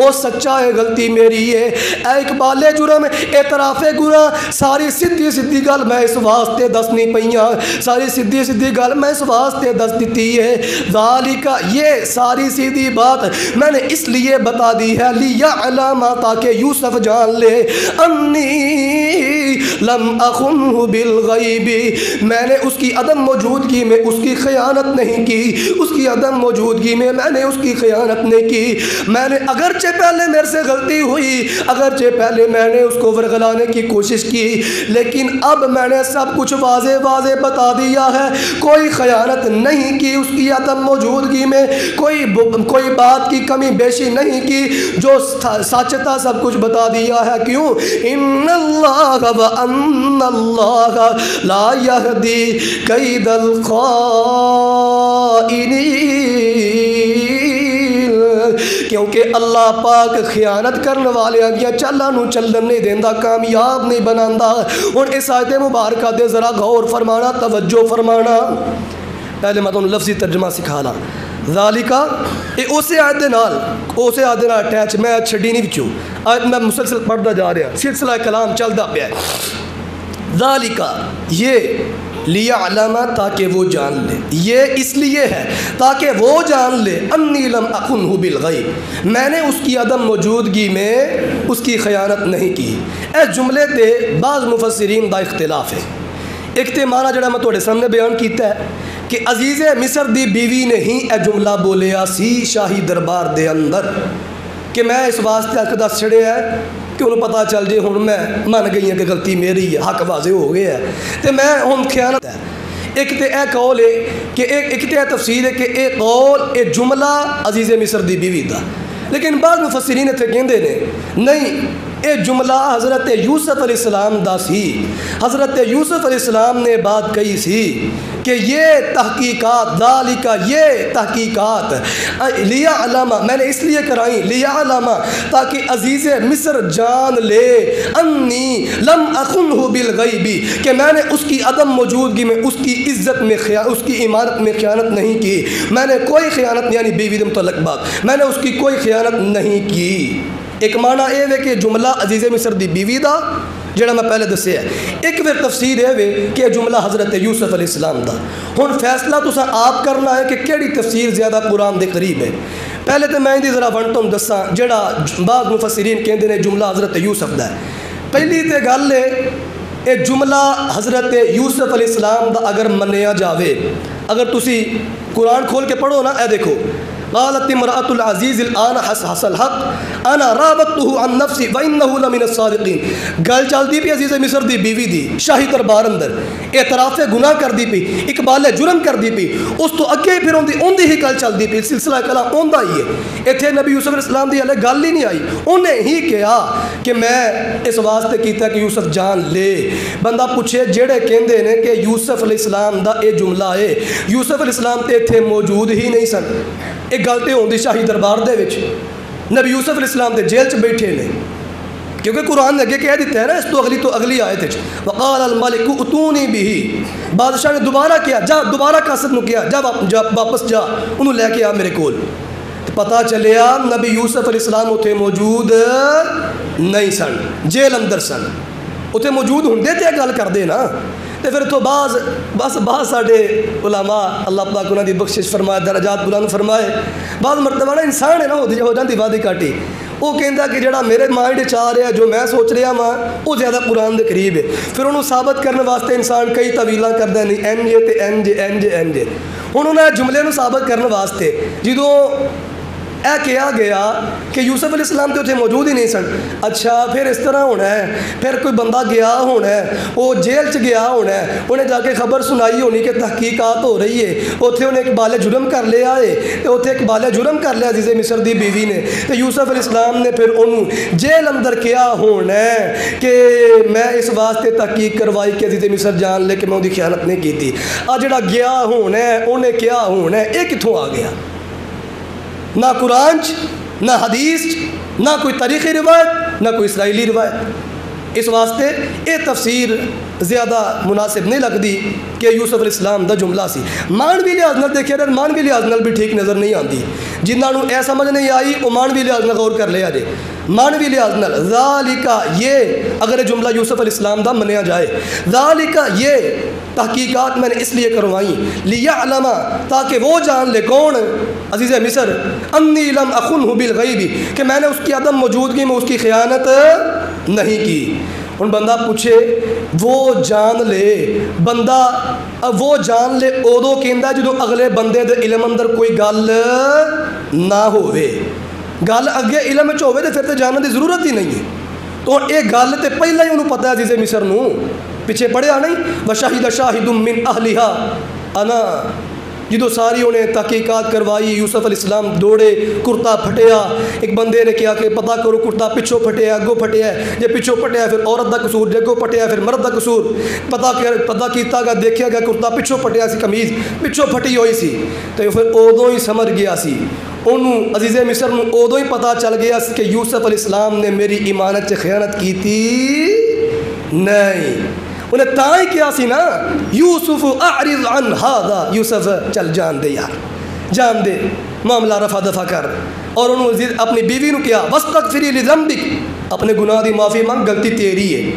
او سچا ہے، غلطی میری ہے، اے اقبال جرم اعتراف گناہ، ساری سدھی گل میں اس واسطے دسنی پئیاں، ساری سدھی گل میں اس واسطے دس دیتی ہے، ذالک یہ ساری سیدھی بات میں نے اس لیے بتا دی ہے، لیعلم تاکہ یوسف جان لے، انی لم اخنہ بالغیب، میں نے اس کی عدم موجودگی میں اس کی خیانت نہیں کی، اس کی عدم موجودگی میں میں نے اس کی خیانت نہیں کی، میں نے اگرچہ پہلے میرے سے غلطی ہوئی، اگرچہ پہلے میں نے اس کو ورگلانے کی کوشش کی، لیکن اب میں نے سب کچھ واضح بتا دیا ہے، کوئی خیانت نہیں کی، اس کی عدم موجودگی میں کوئی بات کی کمی بیشی نہیں کی، جو سچ تھا سب کچھ بتا دیا ہے۔ کیوں؟ ان اللہ وان اللہ لا یہدی کید الخائنین، کیونکہ اللہ پاک خیانت کرنے والے آگیا چلا نو چلن نہیں دیندہ، کامیاب نہیں بناندہ۔ اور اس آیت مبارکہ دے ذرا غور فرمانا، توجہ فرمانا، پہلے میں تمہیں لفظی ترجمہ سکھانا۔ ذالکہ اسے آیت دے نال اٹیچ، میں چھڑی نہیں بچوں، آیت میں مسلسل پڑھتا جا رہا، سلسلہ کلام چلتا پیا ہے۔ ذالکہ یہ لیعلم تاکہ وہ جان لے، یہ اس لیے ہے تاکہ وہ جان لے، انی لم اخنہ بالغیب، میں نے اس کی عدم موجودگی میں اس کی خیانت نہیں کی۔ اے جملے تے بعض مفسرین دا اختلاف ہے، ایک تے معنی جڑا میں تھوڑے سامنے بیان کیتا ہے کہ عزیز مصر دی بیوی نے ہی اے جملہ بولیا سی شاہی دربار دے اندر کہ میں اس واسطے حق دس چھڑے ہے کہ انہوں پتہ چل جائے ہوں میں من گئی ہیں کہ غلطی میری ہے، حق واضح ہو گیا ہے تو میں ہوں خیانت ہے۔ ایک تے اے قول ہے کہ ایک تے اے تفسیر ہے کہ اے قول اے جملہ عزیز مصر دی بیوی دا، لیکن بعض مفسرین اتنے کہندے نے نہیں، اے جملہ حضرت یوسف علیہ السلام دا سی، حضرت یوسف علیہ السلام نے بات کہی سی کہ یہ تحقیقات، ذالکہ یہ تحقیقات لیعلم میں نے اس لیے کرائیں، لیعلم تاکہ عزیز مصر جان لے، انی لم اخنہ بالغیب کہ میں نے اس کی عدم موجودگی میں اس کی عزت میں اس کی عمارت میں خیانت نہیں کی، میں نے کوئی خیانت یعنی بیوی دے متعلق بات، میں نے اس کی کوئی خیانت نہیں کی۔ ایک معنی اے ہے کہ جملہ عزیز مصر دی بیوی دا جڑا میں پہلے دسے ہے، ایک پھر تفسیر ہے کہ جملہ حضرت یوسف علیہ السلام دا۔ ہن فیصلہ تساں آپ کرنا ہے کہ کیڑی تفسیر زیادہ قرآن دے قریب ہے۔ پہلے تو میں دی ذرا ون تم دساں جڑا بعض مفسرین کہندے نے جملہ حضرت یوسف دا ہے۔ پہلی تے گل ہے اے جملہ حضرت یوسف علیہ السلام دا اگر منیا جاوے، اگر تسی قرآن کھول کے پڑھو نا، اے دیکھو قالت امرأۃ العزیز الآن حصحص الحق انا راودته عن نفسی وانه لمن الصادقین. گل چلتی پی عزیز مصر دی بیوی دی شاہی دربار اندر اعتراف گناہ کر دی پی، اقبال جرم کر دی پی، اس تو اگے پھر اندی ہی گل چل دی پی، سلسلہ کلام اوندا ہی ہے. اتنے نبی یوسف علیہ السلام دی ہلے گل ہی نہیں آئی، انہیں ہی کہا کہ میں اس واسطے کیتا کہ یوسف جان لے. بندہ پوچھے جڑے کہندے نے کہ یوسف علیہ السلام دا اے جملہ ہے، یوسف علیہ السلام تے اتنے موجود ہی نہیں سن. ایک گل تے ہوندی شاہی دربار دے وچ نبی یوسف علیہ السلام تے جیل چ بیٹھے نے، کیونکہ قرآن نے اگے کہہ دیتا ہے نا اس تو اگلی آیت وچ وقال الملک اتونی به. بادشاہ نے دوبارہ کیا، جا دوبارہ قاصد نو کیا جا واپس جا انہوں لے کے آ میرے کول. پتہ چلیا نبی یوسف علیہ السلام اتنے موجود نہیں سن، جیل اندر سن. اتنے موجود ہوندے تے گل کردے نا. تے پھر تو بعض ساڈے علماء اللہ پاک انہاں دی بخشش فرمائے، درجات بلند فرمائے. بعض مرتبہ نا انسان ہے نا ہو جاندی وادی کاٹی، وہ کہندا کہ جڑا میرے مائنڈ چ آ رہا جو میں سوچ رہا ہاں وہ زیادہ قرآن دے قریب ہے. پھر انہوں ثابت کرنے واسطے انسان کئی طویلاں کردا نہیں این جے تے این جے. ہن انہاں جملے نو ثابت کرنے واسطے جدوں اے کہا گیا کہ یوسف علیہ السلام تو اتنے موجود ہی نہیں سن، اچھا پھر اس طرح ہونا ہے، پھر کوئی بندہ گیا ہونا ہے، وہ جیل چ گیا ہونا ہے، انہیں جا کے خبر سنائی ہونی کہ تحقیقات ہو رہی ہے، اتنے انہیں اقبال جرم کر لیا ہے، اتنے اقبال جرم کر لیا عزیز مصر دی بیوی نے. تو یوسف علیہ السلام نے پھر انہوں جیل اندر کیا ہونا ہے کہ میں اس واسطے تحقیق کروائی کہ عزیز مصر جان لے کہ میں ان کی خیانت نہیں کی تھی. آ جڑا گیا ہونا ہے انہیں کیا ہونا ہے یہ کتوں آ گیا؟ نہ قرآن نہ حدیث نہ کوئی تاریخی روایت نہ کوئی اسرائیلی روایت. اس واسطے یہ تفسیر زیادہ مناسب نہیں لگتی کہ یوسف علیہ السلام دا جملہ سی. مانوی لحاظ نال دیکھے رہے، مانوی لحاظ نال بھی ٹھیک نظر نہیں آتی. جنہوں اے سمجھ نہیں آئی وہ مانوی لحاظ نال غور کر لیا جائے. مانوی لحاظ نال ذالکا یہ اگر یہ جملہ یوسف علیہ السلام دا منیا جائے، ذالکا یہ تحقیقات میں نے اس لیے کروائیں لیعلم تاکہ وہ جان لے کون عزیز مصر انی لم اخنہ بالغیب کہ میں نے اس کی عدم موجودگی میں اس کی خیانت نہیں کی. ان بندہ پوچھے وہ جان لے، بندہ وہ جان لے ادو کہندا جدوں اگلے بندے دے علم اندر کوئی گل نہ ہوئے. گل اگے علم وچ ہوئے تے پھر تے جاننے دی ضرورت ہی نہیں ہے. تو یہ گل تے پہلے ہی انہوں پتہ ہے عزیز مصر نو، پیچھے پڑھیا نہیں وشاہد شاہد من اہلہا انا. جدو ساری انہیں تحقیقات کروائی یوسف علیہ السلام دوڑے، کرتا پھٹیا. ایک بندے نے کیا کہ پتہ کرو کرتا پچھو پھٹیا اگو پھٹیا ہے، جے پچھو پھٹیا پھر عورت دا قصور، جے اگو پھٹیا پھر مرد دا قصور. پتہ کیتا گیا دیکھیا گیا کرتا پچھو پھٹیا سی، قمیض پچھو پھٹی ہوئی سی. تو پھر ادوں ہی سمجھ گیا سی انہوں عزیز مصر نو ادوں ہی پتہ چل گیا کہ یوسف علیہ السلام نے میری ایمانت سے خیانت کی تھی نہیں. انہیں تاں ہی کیا سی نا یوسف اعرض عن هذا، یوسف چل جان دے یار، جان دے معاملہ رفع دفع کر. اور انہوں اپنی بیوی نو کیا واستغفری لذنبک، اپنے گناہ دی معافی مانگ، غلطی تیری ہے.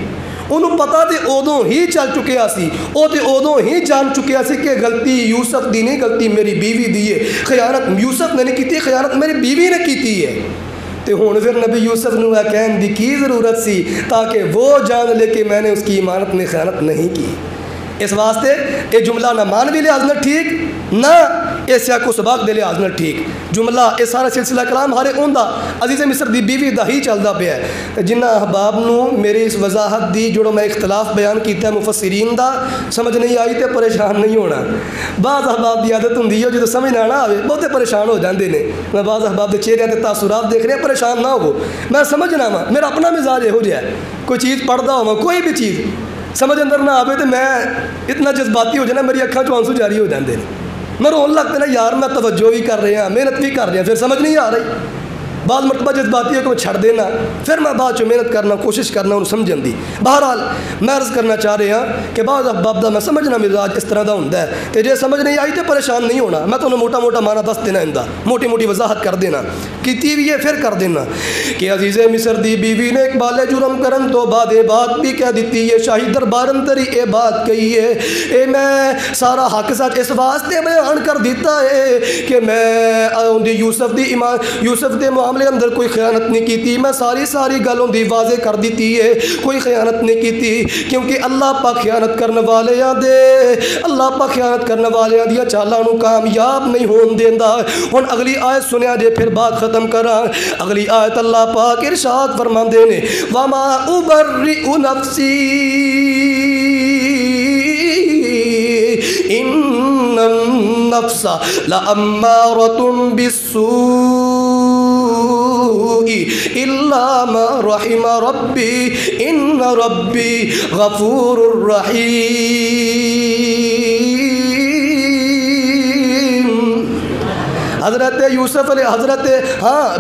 انہوں پتہ تے ادوں ہی چل چکیا سی، او تے ادوں ہی جان چکیا سی کہ غلطی یوسف دی نہیں، غلطی میری بیوی دی ہے. خیانت یوسف نے نہیں کی، خیانت میری بیوی نے کی ہے. تو ہوں پھر نبی یوسف نو کہنے دی کی ضرورت سی تاکہ وہ جان لے کہ میں نے اس کی ایمانت میں خیانت نہیں کی. اس واسطے یہ جملہ نہ مانوی لحاظ نہ ٹھیک نہ یہ سیاق و سباق دے لحاظ نہ ٹھیک. جملہ یہ سارا سلسلہ کلام ہارے اوندا عزیز مصر دی بیوی دا ہی چلدا پیا ہے. جنہ احباب نو میری اس وضاحت دی جڑو میں اختلاف بیان کیتا ہے مفسرین دا سمجھ نہیں آئی تے پریشان نہیں ہونا. بعض احباب دی عادت ہوندی ہے جدوں سمجھ نہ آوے بہتے پریشان ہو جاندے نے. میں بعض احباب دے چہرے تے تاثرات دیکھ رہے پریشان نہ ہو، میں سمجھنا وا میرا اپنا مزاج یہو جہا ہے. کوئی چیز پڑھدا ہوا کوئی بھی چیز سمجھ اندر نہ آوے تو میں اتنا جذباتی ہو جانا میری اکھاں چوں آنسو جاری ہو جاندے نے. میں رون لگتا نا یار میں توجہ بھی کر رہا محنت بھی کر رہا پھر سمجھ نہیں آ رہی. بعض مرتبہ جذباتی ہے کہ میں چھڑ دینا پھر میں بعد چوں محنت کرنا کوشش کرنا انہوں سمجھن دی. بہرحال میں عرض کرنا چاہ رہا کہ بعض احباب دا میں سمجھنا مزاج اس طرح دا ہوندا ہے کہ جے سمجھ نہیں آئی تو پریشان نہیں ہونا. میں تو موٹا موٹا معنی دس دینا اندا موٹی موٹی وضاحت کر دینا کیتی بھی ہے پھر کر دینا کہ عزیز مصر دی بیوی نے اقبال جرم کرن تو بعد یہ بات بھی کہہ دیتی ہے شاہی دربار اندر یہ بات کہی ہے اے میں سارا حق سچ اس واسطے بیان کر دیتا ہے کہ میں یوسف دی ایمان یوسف دے معاملے معاملے اندر کوئی خیانت نہیں کی تھی، میں ساری گلوں دی واضح کر دیتی ہے، کوئی خیانت نہیں کی تھی، کیونکہ اللہ پاک خیانت کرنے والے دے، اللہ پاک خیانت کرنے والے دیا چالاں نو کامیاب نہیں ہون دیندا۔ ہن اگلی آیت سنیا جے پھر بات ختم کراں۔ اگلی آیت اللہ پاک ارشاد فرماندے نے وما ابرئ نفسی ان النفس لامارۃ بالسوء الا ما رحم ربی ان ربی غفور رحیم۔ حضرت یوسف علیہ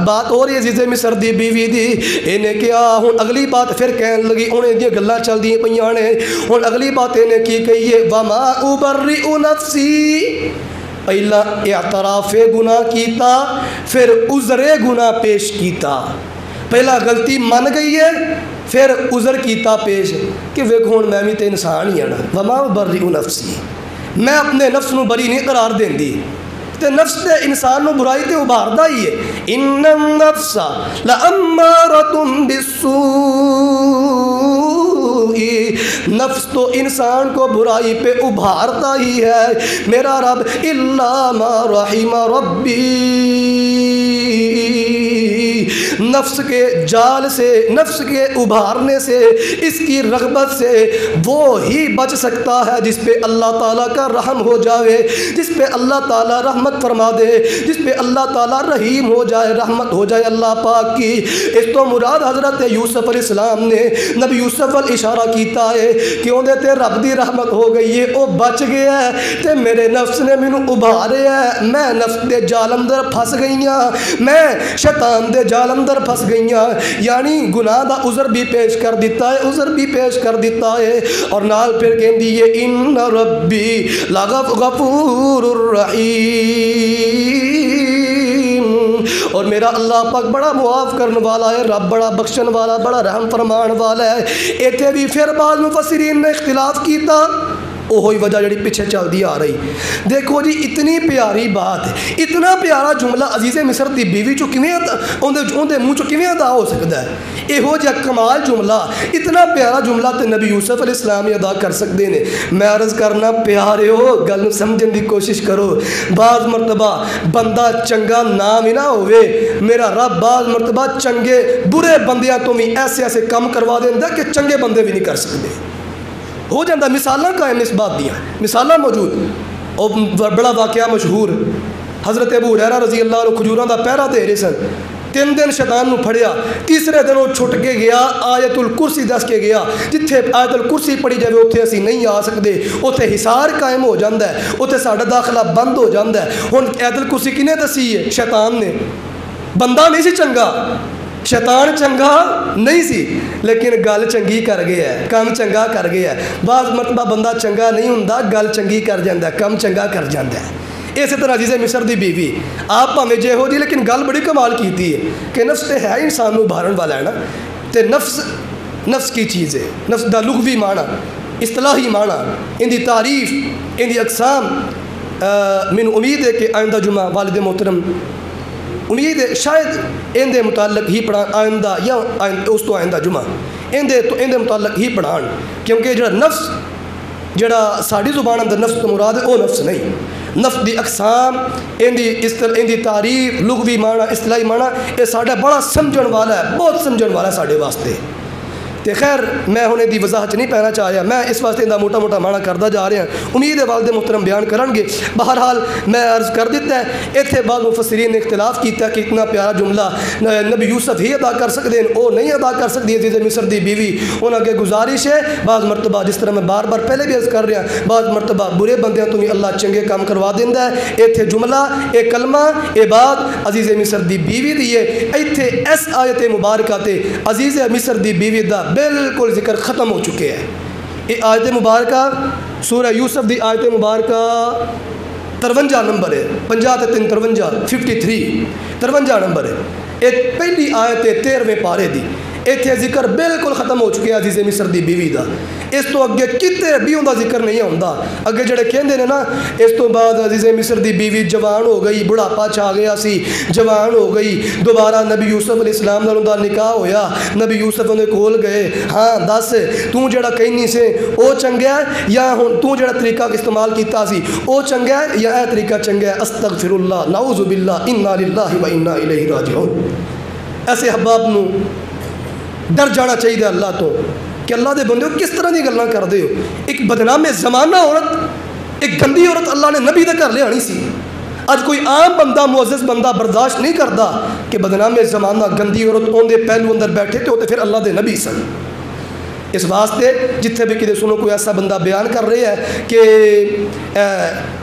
بات ہو رہی ہے عزیز مصر دی بیوی دی، انہیں کیا ہن اگلی بات پھر کہن لگی، انہیں دی گلاں چل دی پیاں نے، ہن اگلی بات انہیں کی کہی ہے وما ابرئ نفسی، پہلا اعتراف گناہ کیتا، پھر عذر گناہ پیش کیتا، پہلا غلطی من گئی ہے، پھر عذر کیتا پیش کہ ویکھو ہن میں بھی تے انسان ہی ہاں، وما ابرئ نفسی، میں اپنے نفس نو بری نہیں قرار دیندی، تے نفس تے انسان نو برائی تے ابھاردا ہی ہے، ان النفس لامارۃ بالسوء، نفس تو انسان کو برائی پہ ابھارتا ہی ہے، میرا رب الا ما رحم ربی، نفس کے جال سے، نفس کے ابھارنے سے، اس کی رغبت سے وہ ہی بچ سکتا ہے جس پہ اللہ تعالیٰ کا رحم ہو جائے، جس پہ اللہ تعالیٰ رحمت فرما دے، جس پہ اللہ تعالیٰ رحیم ہو جائے، رحمت ہو جائے اللہ پاک کی۔ اس تو مراد حضرت یوسف علیہ السلام نے نبی یوسف وال اشارہ کیتا ہے کہ اندے تے رب دی رحمت ہو گئی ہے، وہ بچ گیا ہے، تے میرے نفس نے مینوں ابھارے ہے، میں نفس دے جال اندر پھس گئی ہاں، میں شیطان دے جال اندر پھس گئی ہاں، یعنی گناہ دا عذر بھی پیش کر دیتا ہے، عذر بھی پیش کر دیتا ہے، اور نال پھر کہندی ہے ان ربی لغفور الرحیم، اور میرا اللہ پاک بڑا معاف کرنے والا ہے، رب بڑا بخشن والا، بڑا رحم فرمان والا ہے۔ ایتھے بھی پھر بعض مفسرین نے اختلاف کیتا، وہی وجہ جڑی پیچھے چل دی آ رہی۔ دیکھو جی اتنی پیاری بات، اتنا پیارا جملہ عزیز مصر دی بیوی چو کیویں اندے منہ چو کیویں ادا ہو سکتا ہے؟ یہو جہا کمال جملہ، اتنا پیارا جملہ تے نبی یوسف علیہ السلام ہی ادا کر سکتے ہیں۔ میں عرض کرنا پیارے ہو گل سمجھن دی کوشش کرو، بعض مرتبہ بندہ چنگا نام ہی نہ ہوئے، میرا رب بعض مرتبہ چنگے برے بندیاں تو بھی ایسے کام کروا دینا کہ چنگے بندے بھی نہیں کر سکتے، ہو جاتا۔ مثالاں قائم اس بات دیا، مثالاں موجود، اور بڑا واقعہ مشہور، حضرت ابو ہریرہ رضی اللہ عنہ کھجوراں دا پہرا دے رہے سن، 3 دن شیطان نو پھڑیا، تیسرے دن وہ چھٹ کے گیا، آیت الکرسی دس کے گیا، جتھے آیت الکرسی پڑھی جائے اتھے اسی نہیں آ سکتے، اتھے حصار قائم ہو جاندہ ہے، اتھے ساڈا داخلہ بند ہو جاندہ ہے۔ ہن آیت الکرسی کنے دسی ہے؟ شیطان نے، بندہ نہیں سی چنگا، شیطان چنگا نہیں سی، لیکن گل چنگی کر گیا ہے، کام چنگا کر گیا ہے۔ بعض مرتبہ بندہ چنگا نہیں ہوندا، گل چنگی کر جاندہ ہے، کام چنگا کر جاندہ ہے۔ اسی طرح عزیز مصر دی بیوی آپ پاویں جے ہو جی، لیکن گل بڑی کمال کیتی ہے کہ نفس تے ہے انسان نو ابھارن والا ہے نا، تے نفس کی چیز ہے، نفس دا لغوی معنی، اصطلاحی معنی، ان دی تعریف، ان دی اقسام، من امید ہے کہ آئندہ جمعہ والد محترم امید ہے شاید ان دے متعلق ہی پڑھان، آئندہ یا اس تو آئندہ جمعہ ان دے متعلق ہی پڑھان، کیونکہ جڑا نفس جڑا ساڑی زبان اندر نفس تو مراد ہے وہ نفس نہیں، نفس دی اقسام، ان دی تعریف، لغوی معنی، اصطلاحی معنی، یہ ساڑا بڑا سمجھن والا ہے، بہت سمجھن والا ہے ساڑے واسطے۔ تے خیر میں انہیں دی وضاحت نہیں پہنا چاہ رہا، میں اس واسطے اندہ موٹا معنی کردہ جا رہے ہیں، امید ہے والد محترم بیان کرنگے۔ بہرحال میں عرض کر دیتا ہے، ایتھے بعض مفسرین نے اختلاف کیتا کہ اتنا پیارا جملہ نبی یوسف ہی ادا کر سکتے ہیں، وہ نہیں ادا کر سکتی عزیز مصر دی بیوی۔ انہوں کے گزارش ہے بعض مرتبہ، جس طرح میں بار بار پہلے بھی عرض کر رہا ہوں، بعض مرتبہ برے بندیاں تو بھی اللہ چنگے کام کروا دیندہ ہے۔ ایتھے جملہ، اے کلمہ، اے بات عزیز مصر دی بیوی دیئے، ایتھے اس آیت مبارکہ تے عزیز مصر دی بیوی دا بالکل ذکر ختم ہو چکے ہیں۔ یہ آیت مبارکہ سورہ یوسف دی آیت مبارکہ 53 نمبر ہے، 50 تے 53 53 نمبر ہے۔ ایک پہلی آیت 13ویں پارے دی، اتنے ذکر بالکل ختم ہو چکے عزیز مصر دی بیوی دا، اس تو اگے کتے بھی انہوں دا ذکر نہیں ہوندا۔ اگے جڑے کہندے نے نا اس تو بعد عزیز مصر دی بیوی جوان ہو گئی، بڑھاپا چھا گیا سی، جوان ہو گئی، دوبارہ نبی یوسف علیہ السلام نال دا نکاح ہویا، نبی یوسف انہیں کول گئے، ہاں دس تو جڑا کہنی سے او چنگا ہے یا ہن تو جڑا طریقہ استعمال کیتا سی او چنگا ہے یا اے طریقہ چنگا ہے؟ استغفر اللہ، نعوذ باللہ، انا للہ و انا الیہ راجعون۔ ایسے احباب نو ڈر جانا چاہیے اللہ تو کہ اللہ دے بندے ہو کس طرح دی گلاں کردے ہو۔ ایک بدنام زمانہ عورت، ایک گندی عورت اللہ نے نبی دے گھر لے آنی سی۔ اج کوئی عام بندہ معزز بندہ برداشت نہیں کرتا کہ بدنام زمانہ گندی عورت اون دے پہلو اندر بیٹھے تے ہوتے پھر اللہ دے نبی سن۔ اس واسطے جتھے بھی کدے سنو کوئی ایسا بندہ بیان کر رہے ہے کہ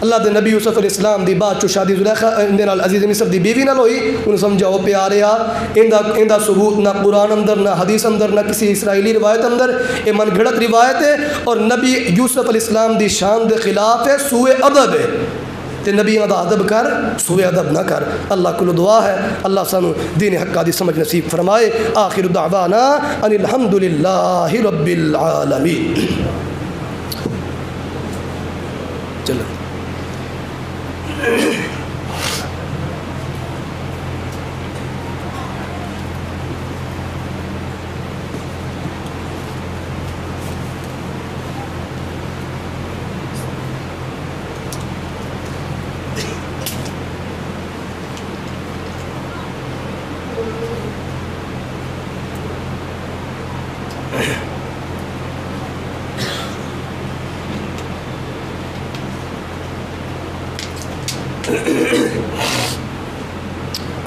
اللہ دے نبی یوسف علیہ السلام دی بعد چو شادی زلیخا اندے نال عزیز مصر دی بیوی نال ہوئی، انہوں سمجھاؤ پیاریا اندہ ثبوت نہ قرآن اندر نہ حدیث اندر نہ کسی اسرائیلی روایت اندر، یہ من گھڑت روایت ہے اور نبی یوسف علیہ السلام دی شان دے خلاف ہے، سوء ادب ہے، تے نبی دا ادب کر، سوء ادب نہ کر۔ اللہ کو دعا ہے اللہ سانو دین حقہ دی سمجھ نصیب فرمائے۔ آخر دعوانا ان الحمدللہ رب العالمین۔ چلو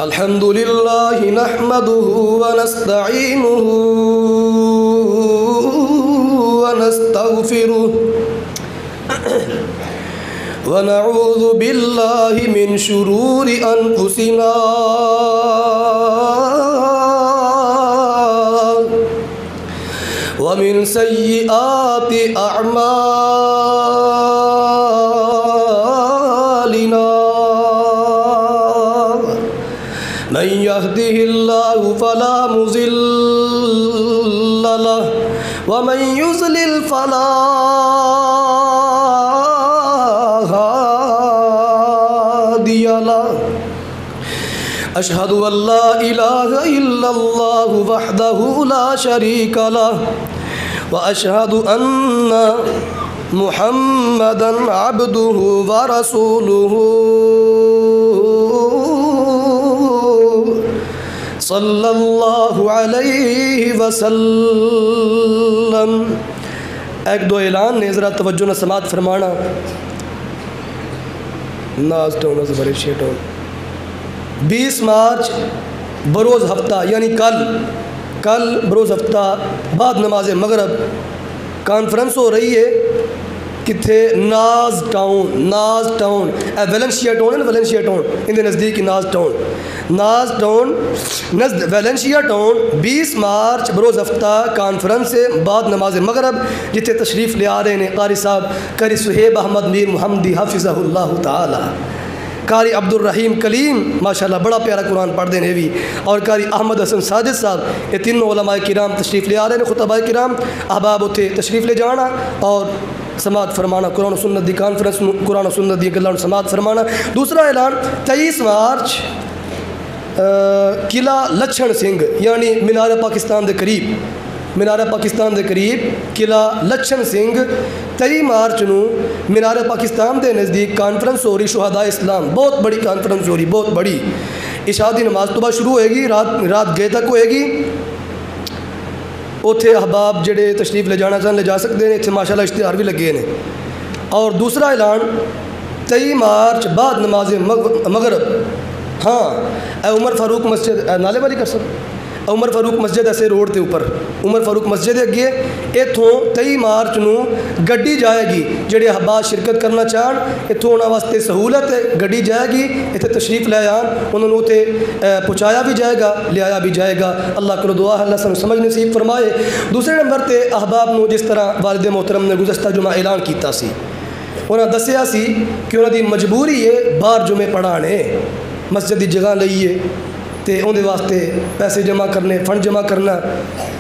الحمد للہ نحمده ونستعینه ونستغفره ونعوذ باللہ من شرور انفسنا ومن سیئات اعمالنا من يهده الله فلا مضل له ومن يضلل فلا هادي له أشهد أن لا إله إلا الله وحده لا شريك له وأشهد أن محمدا عبده ورسوله صلی اللہ علیہ وسلم۔ ایک دو اعلان نے ذرا توجہ نہ سماعت فرمانا۔ ناز ٹون زبر شیٹون 20 مارچ بروز ہفتہ یعنی کل بروز ہفتہ بعد نماز مغرب کانفرنس ہو رہی ہے کتھے ناز ٹاؤن ویلنشیا ٹاؤن ہے نا، ویلنشیا ٹاؤن اندے نزدیک ناز ٹاؤن ویلنشیا ٹاؤن 20 مارچ بروز ہفتہ کانفرنس ہے بعد نماز مغرب، جتھے تشریف لے آ رہے ہیں قاری صاحب قاری سہیب احمد میر محمدی حافظہ اللہ تعالی، قاری عبد الرحیم کلیم ماشاءاللہ بڑا پیارا قرآن پڑھ دیں بھی، اور قاری احمد حسن ساجد صاحب، یہ تینوں علماء کرام تشریف لے آ رہے ہیں، خطباء کرام احباب اتھے تشریف لے جانا اور سماعت فرمانا، قرآن و سنت دی کانفرنس قرآن و سنت دی گلاں سماعت فرمانا۔ دوسرا اعلان 23 مارچ قلعہ لچھن سنگھ یعنی مینار پاکستان دے قریب قلعہ لچھن سنگھ 23 مارچ نو مینار پاکستان دے نزدیک کانفرنس ہو رہی شہداء اسلام، بہت بڑی کانفرنس ہو رہی، بہت بڑی۔ عشاء دی نماز تو بعد شروع ہوئے گی، رات گئے تک ہوئے گی۔ اتھے احباب جڑے تشریف لے جانا چاہنے لے جا سکتے ہیں، اتھے ماشاءاللہ اشتہار بھی لگے ہیں۔ اور دوسرا اعلان 23 مارچ بعد نماز مغرب، ہاں اے عمر فاروق مسجد نالے والی کر سکتے، عمر فاروق مسجد ایسے روڈ تے اوپر عمر فاروق مسجد اگے اتوں 23 مارچ نو گڈی جائے گی، جڑے احباب شرکت کرنا چاہن اتوں انہاں واسطے سہولت ہے، گڈی جائے گی اتنے تشریف لے آن، انہوں نے اتنے پہنچایا بھی جائے گا لے آیا بھی جائے گا۔ اللہ کرو دعا ہے اللہ سانو سمجھ نصیب فرمائے۔ دوسرے نمبر تے احباب نو جس طرح والد محترم نے گزشتہ جمعہ اعلان کیتا سی، انہاں دسیا سی کہ انہاں دی مجبوری ہے باہر جمعے پڑھانے، مسجد دی جگہ لئیے تے اون دے واسطے پیسے جمع کرنے، فنڈ جمع کرنا،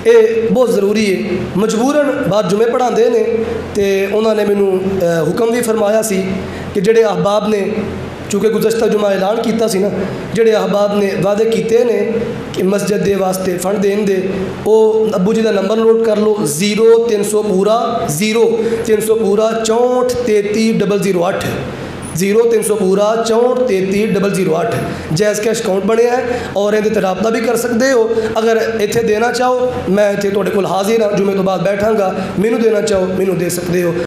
یہ بہت ضروری ہے۔ مجبوراً بعد جمعے پڑھاندے نے تے انہوں نے مینوں حکم بھی فرمایا سی کہ جڑے احباب نے، چونکہ گزشتہ جمعہ اعلان کیتا سی نا، جڑے احباب نے وعدے کیتے نے کہ مسجد دے واسطے فنڈ دین دے، وہ ابو جی دا نمبر نوٹ کر لو، 0300 پورا 0300 پورا 643308 0300 پورا 643308 جائز کیش اکاؤنٹ بنیا ہے، اور یہ رابطہ بھی کر سکتے ہو۔ اگر اتنے دینا چاہو میں اتنے تھوڑے کول حاضر ہاں، جمعے تو بعد بیٹھاں گا، مینوں دینا چاہو مینوں دے سکتے ہو۔